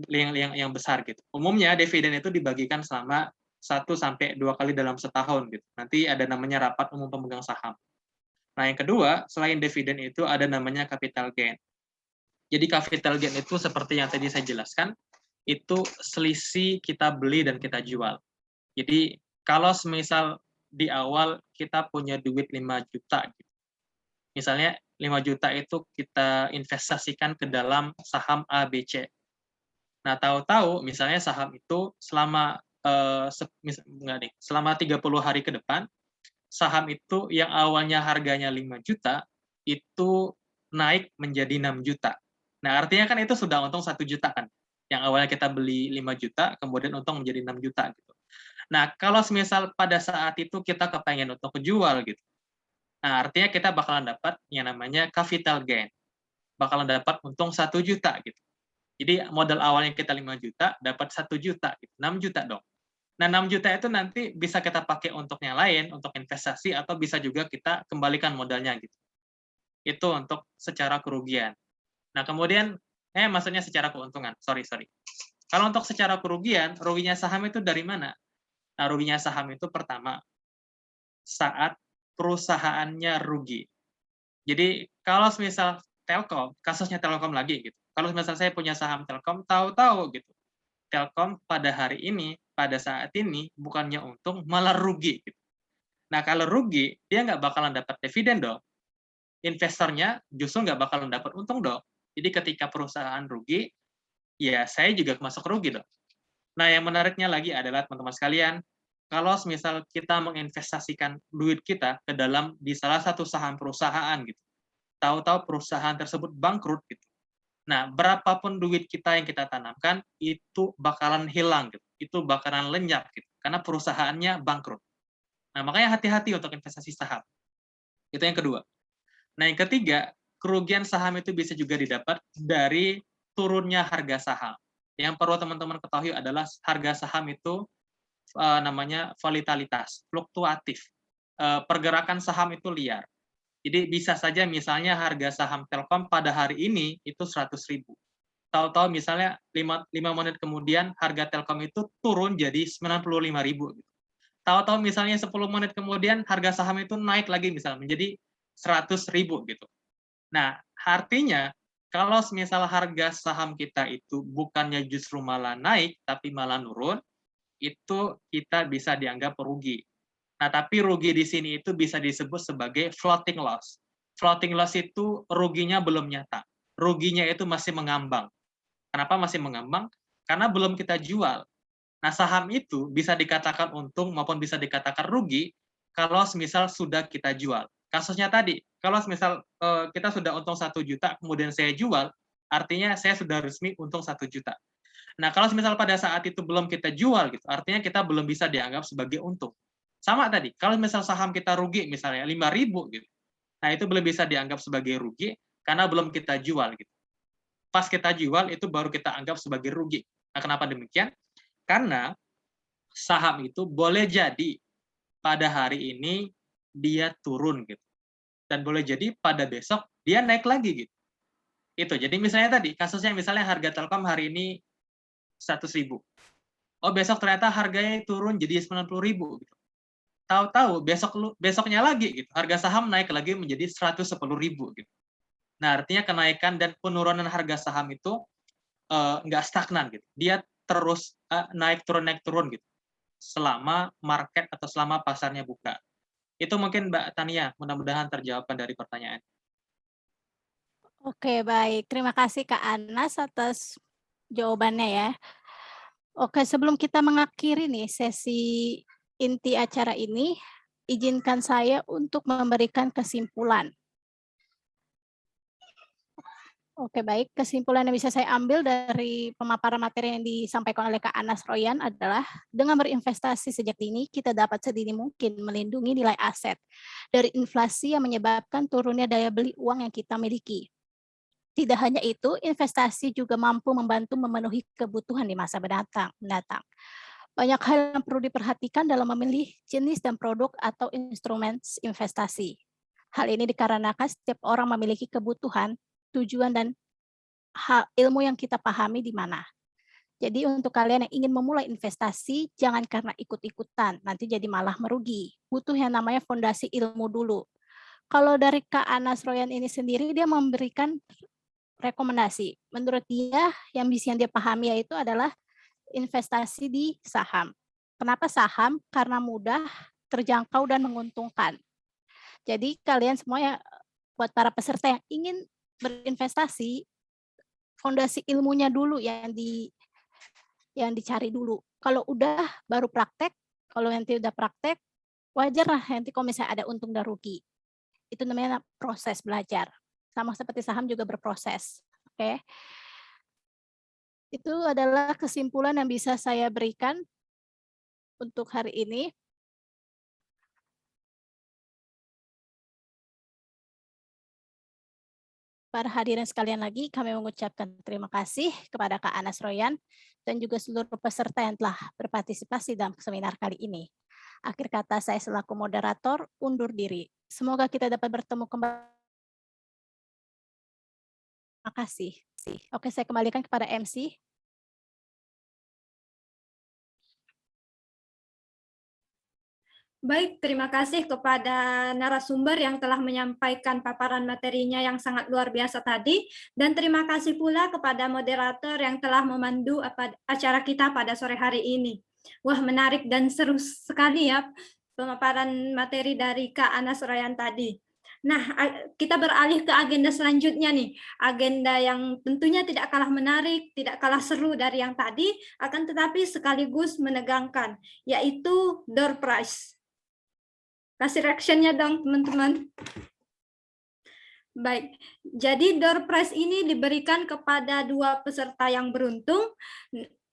Speaker 4: yang besar gitu. Umumnya dividen itu dibagikan selama 1 sampai 2 kali dalam setahun gitu. Nanti ada namanya rapat umum pemegang saham. Nah, yang kedua, selain dividen itu ada namanya capital gain. Jadi capital gain itu seperti yang tadi saya jelaskan, itu selisih kita beli dan kita jual. Jadi kalau semisal di awal kita punya duit 5 juta, gitu. Misalnya 5 juta itu kita investasikan ke dalam saham ABC. Nah, tahu-tahu misalnya saham itu selama 30 hari ke depan, saham itu yang awalnya harganya 5 juta, itu naik menjadi 6 juta. Nah, artinya kan itu sudah untung 1 juta kan. Yang awalnya kita beli 5 juta, kemudian untung menjadi 6 juta gitu. Nah, kalau misal pada saat itu kita kepengen untuk kejual gitu. Nah, artinya kita bakalan dapat yang namanya capital gain. Bakalan dapat untung 1 juta gitu. Jadi modal awalnya kita 5 juta, dapat 1 juta gitu. 6 juta dong. Nah, 6 juta itu nanti bisa kita pakai untuk yang lain, untuk investasi, atau bisa juga kita kembalikan modalnya gitu. Itu untuk secara kerugian. Nah, kemudian, maksudnya secara keuntungan, sorry. Kalau untuk secara kerugian, ruginya saham itu dari mana? Nah, ruginya saham itu pertama, saat perusahaannya rugi. Jadi, kalau misal Telkom, kasusnya Telkom lagi gitu. Kalau misal saya punya saham Telkom, tahu-tahu gitu, Telkom pada hari ini, pada saat ini, bukannya untung, malah rugi. Gitu. Nah, kalau rugi, dia nggak bakalan dapat dividen dong. Investornya justru nggak bakalan dapat untung dong. Jadi ketika perusahaan rugi, ya saya juga masuk rugi dong. Nah, yang menariknya lagi adalah teman-teman sekalian, kalau misal kita menginvestasikan duit kita ke dalam di salah satu saham perusahaan gitu, tahu-tahu perusahaan tersebut bangkrut gitu. Nah, berapapun duit kita yang kita tanamkan itu bakalan hilang gitu, itu bakalan lenyap gitu, karena perusahaannya bangkrut. Nah, makanya hati-hati untuk investasi saham. Itu yang kedua. Nah, yang ketiga, kerugian saham itu bisa juga didapat dari turunnya harga saham. Yang perlu teman-teman ketahui adalah harga saham itu namanya volatilitas, fluktuatif. Pergerakan saham itu liar. Jadi bisa saja misalnya harga saham Telkom pada hari ini itu 100.000. Tahu-tahu misalnya 5 menit kemudian harga Telkom itu turun jadi 95.000. Tahu-tahu misalnya 10 menit kemudian harga saham itu naik lagi misalnya menjadi 100.000 gitu. Nah, artinya kalau misal harga saham kita itu bukannya justru malah naik, tapi malah nurun, itu kita bisa dianggap rugi. Nah, tapi rugi di sini itu bisa disebut sebagai floating loss. Floating loss itu ruginya belum nyata. Ruginya itu masih mengambang. Kenapa masih mengambang? Karena belum kita jual. Nah, saham itu bisa dikatakan untung maupun bisa dikatakan rugi kalau misal sudah kita jual. Kasusnya tadi, kalau misal kita sudah untung 1 juta, kemudian saya jual, artinya saya sudah resmi untung 1 juta. Nah, kalau misal pada saat itu belum kita jual, gitu, artinya kita belum bisa dianggap sebagai untung. Sama tadi, kalau misal saham kita rugi, misalnya 5.000, gitu, nah itu belum bisa dianggap sebagai rugi karena belum kita jual. Gitu. Pas kita jual, itu baru kita anggap sebagai rugi. Nah, kenapa demikian? Karena saham itu boleh jadi pada hari ini dia turun gitu. Dan boleh jadi pada besok dia naik lagi gitu. Itu. Jadi misalnya tadi kasusnya misalnya harga Telkom hari ini 100.000. Oh, besok ternyata harganya turun jadi 90.000 gitu. Tahu-tahu besoknya lagi gitu. Harga saham naik lagi menjadi 110.000 gitu. Nah, artinya kenaikan dan penurunan harga saham itu nggak stagnan gitu. Dia terus naik turun gitu. Selama market atau selama pasarnya buka. Itu mungkin Mbak Tania, mudah-mudahan terjawabkan dari pertanyaan.
Speaker 5: Oke, baik. Terima kasih Kak Anas atas jawabannya ya. Oke, sebelum kita mengakhiri nih sesi inti acara ini, izinkan saya untuk memberikan kesimpulan. Oke, baik. Kesimpulan yang bisa saya ambil dari pemaparan materi yang disampaikan oleh Kak Anas Royan adalah dengan berinvestasi sejak dini, kita dapat sedini mungkin melindungi nilai aset dari inflasi yang menyebabkan turunnya daya beli uang yang kita miliki. Tidak hanya itu, investasi juga mampu membantu memenuhi kebutuhan di masa mendatang. Banyak hal yang perlu diperhatikan dalam memilih jenis dan produk atau instrumen investasi. Hal ini dikarenakan setiap orang memiliki kebutuhan, tujuan, dan ilmu yang kita pahami di mana. Jadi untuk kalian yang ingin memulai investasi, jangan karena ikut-ikutan, nanti jadi malah merugi. Butuh yang namanya fondasi ilmu dulu. Kalau dari Kak Anas Royan ini sendiri, dia memberikan rekomendasi. Menurut dia, yang dia pahami yaitu adalah investasi di saham. Kenapa saham? Karena mudah, terjangkau, dan menguntungkan. Jadi kalian semua ya, buat para peserta yang ingin berinvestasi, fondasi ilmunya dulu yang dicari dulu. Kalau udah baru praktek, kalau nanti udah praktek, wajar lah nanti kalau misalnya ada untung dan rugi. Itu namanya proses belajar. Sama seperti saham juga berproses. Oke. Itu adalah kesimpulan yang bisa saya berikan untuk hari ini. Para hadirin sekalian lagi, kami mengucapkan terima kasih kepada Kak Anas Royan dan juga seluruh peserta yang telah berpartisipasi dalam seminar kali ini. Akhir kata saya selaku moderator undur diri. Semoga kita dapat bertemu kembali kasih. Oke, saya kembalikan kepada MC.
Speaker 1: Baik, terima kasih kepada narasumber yang telah menyampaikan paparan materinya yang sangat luar biasa tadi. Dan terima kasih pula kepada moderator yang telah memandu acara kita pada sore hari ini. Wah, menarik dan seru sekali ya pemaparan materi dari Kak Ana Surayan tadi. Nah, kita beralih ke agenda selanjutnya nih. Agenda yang tentunya tidak kalah menarik, tidak kalah seru dari yang tadi, akan tetapi sekaligus menegangkan, yaitu door prize. Kasih reaction-nya dong, teman-teman. Baik, jadi door prize ini diberikan kepada 2 peserta yang beruntung.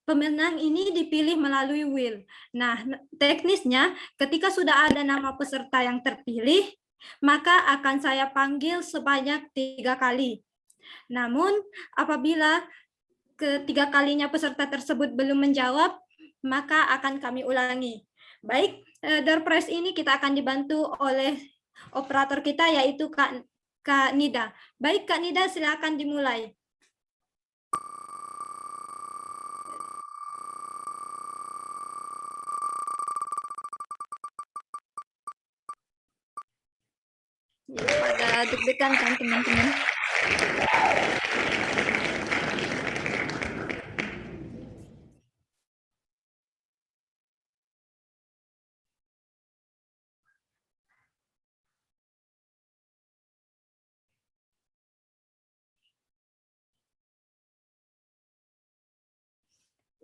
Speaker 1: Pemenang ini dipilih melalui will. Nah, teknisnya ketika sudah ada nama peserta yang terpilih, maka akan saya panggil sebanyak 3 kali. Namun, apabila ketiga kalinya peserta tersebut belum menjawab, maka akan kami ulangi. Baik, door prize ini kita akan dibantu oleh operator kita, yaitu Kak Nida. Baik, Kak Nida, silakan dimulai. Ya, pada deg-degan kan teman-teman?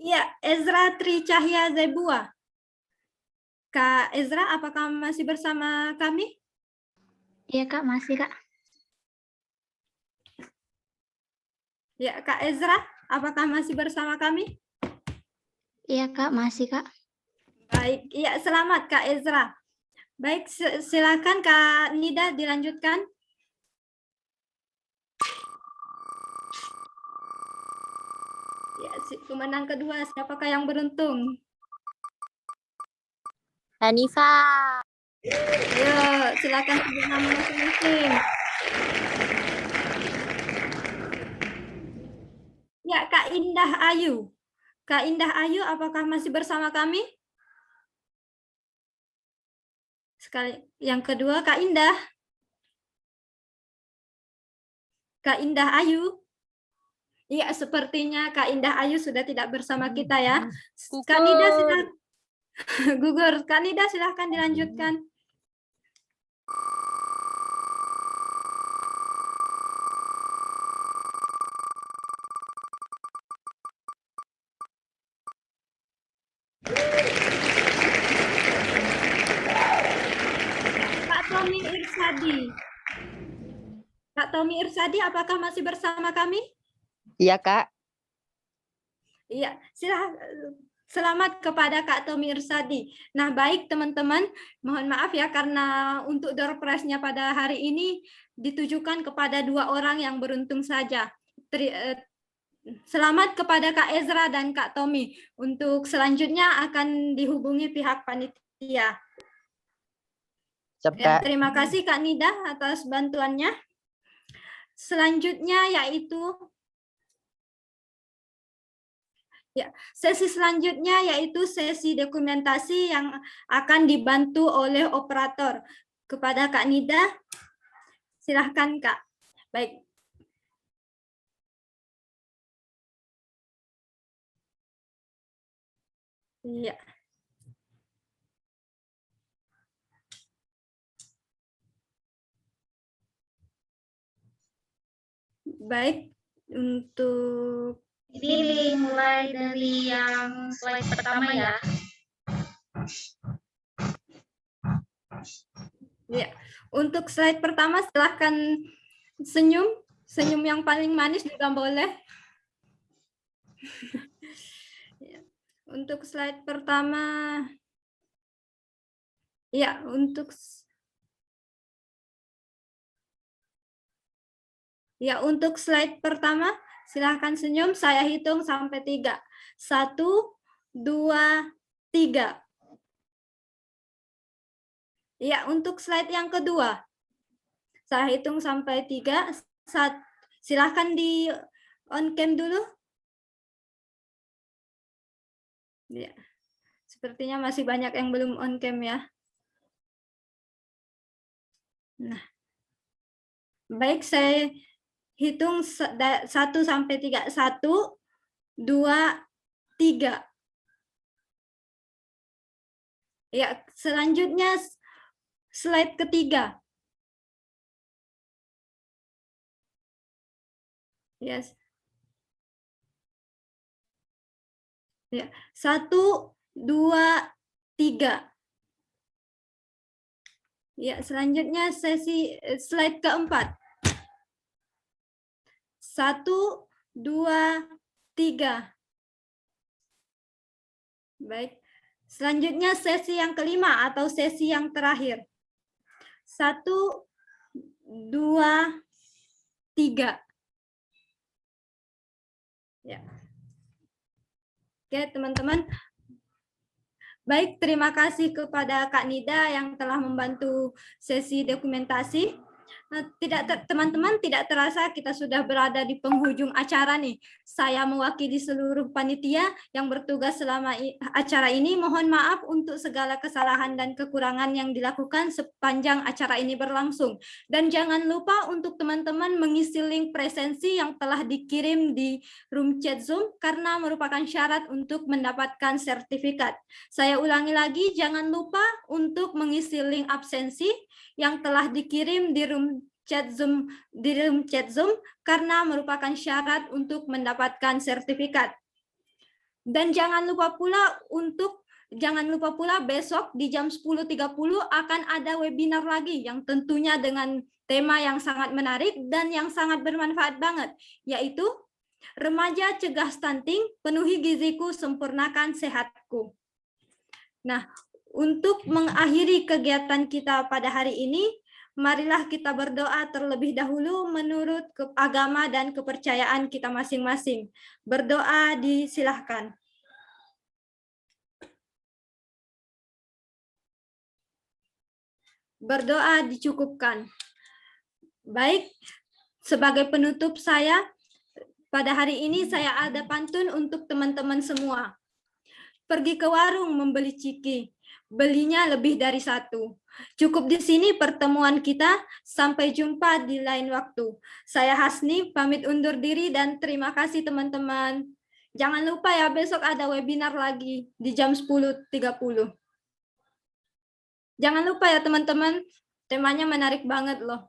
Speaker 1: Iya, Ezra Tri Cahya Zebua. Kak Ezra, apakah masih bersama kami?
Speaker 8: Iya Kak, masih Kak.
Speaker 1: Ya, Kak Ezra, apakah masih bersama kami?
Speaker 8: Iya Kak, masih Kak.
Speaker 1: Baik, iya selamat Kak Ezra. Baik, silakan Kak Nida dilanjutkan. Ya, pemenang kedua, siapakah yang beruntung?
Speaker 8: Hanifa.
Speaker 1: Ayo, silakan sebut nama masing-masing. Ya, Kak Indah Ayu. Kak Indah Ayu, apakah masih bersama kami? Sekali, yang kedua, Kak Indah. Kak Indah Ayu. Iya, sepertinya Kak Indah Ayu sudah tidak bersama kita ya. Kak Nida silakan. Gugur. Kak Nida silahkan dilanjutkan. Kak Tommy Irsadi. Kak Tommy Irsadi, apakah masih bersama kami?
Speaker 9: Iya, Kak.
Speaker 1: Iya, selamat kepada Kak Tommy Irsadi. Nah, baik teman-teman, mohon maaf ya karena untuk door prize-nya pada hari ini ditujukan kepada 2 orang yang beruntung saja. Selamat kepada Kak Ezra dan Kak Tommy. Untuk selanjutnya akan dihubungi pihak panitia. Ya, terima kasih Kak Nida atas bantuannya. Selanjutnya yaitu sesi selanjutnya yaitu sesi dokumentasi yang akan dibantu oleh operator. Kepada Kak Nida, silahkan Kak. Baik. Iya. Baik, untuk
Speaker 8: Ini mulai dari yang slide pertama ya.
Speaker 1: Ya, untuk slide pertama silahkan senyum yang paling manis juga boleh. Untuk slide pertama, ya untuk slide pertama silahkan senyum. Saya hitung sampai 3. 1, 2, 3. Ya, untuk slide yang kedua saya hitung sampai 3. Silahkan di on cam dulu. Ya, sepertinya masih banyak yang belum on cam ya. Nah, baik, saya hitung 1 sampai 3. 1, 2, 3. Ya, selanjutnya slide ketiga. Yes. Ya, 1, 2, 3. Ya, selanjutnya slide keempat. 1, 2, 3. Baik. Selanjutnya sesi yang kelima atau sesi yang terakhir. 1, 2, 3. Ya. Oke, teman-teman. Baik, terima kasih kepada Kak Nida yang telah membantu sesi dokumentasi. Teman-teman, tidak terasa kita sudah berada di penghujung acara nih. Saya mewakili seluruh panitia yang bertugas selama acara ini. Mohon maaf untuk segala kesalahan dan kekurangan yang dilakukan sepanjang acara ini berlangsung. Dan jangan lupa untuk teman-teman mengisi link presensi yang telah dikirim di room chat Zoom karena merupakan syarat untuk mendapatkan sertifikat. Saya ulangi lagi, jangan lupa untuk mengisi link absensi yang telah dikirim di room chat Zoom karena merupakan syarat untuk mendapatkan sertifikat. Dan jangan lupa pula besok di jam 10.30 akan ada webinar lagi yang tentunya dengan tema yang sangat menarik dan yang sangat bermanfaat banget, yaitu Remaja Cegah Stunting, Penuhi Giziku, Sempurnakan Sehatku. Nah, untuk mengakhiri kegiatan kita pada hari ini, marilah kita berdoa terlebih dahulu menurut agama dan kepercayaan kita masing-masing. Berdoa disilahkan. Berdoa dicukupkan. Baik, sebagai penutup saya, pada hari ini saya ada pantun untuk teman-teman semua. Pergi ke warung membeli ciki, belinya lebih dari 1. Cukup di sini pertemuan kita, sampai jumpa di lain waktu. Saya Hasni, pamit undur diri dan terima kasih teman-teman. Jangan lupa ya, besok ada webinar lagi di jam 10.30. Jangan lupa ya teman-teman, temanya menarik banget loh.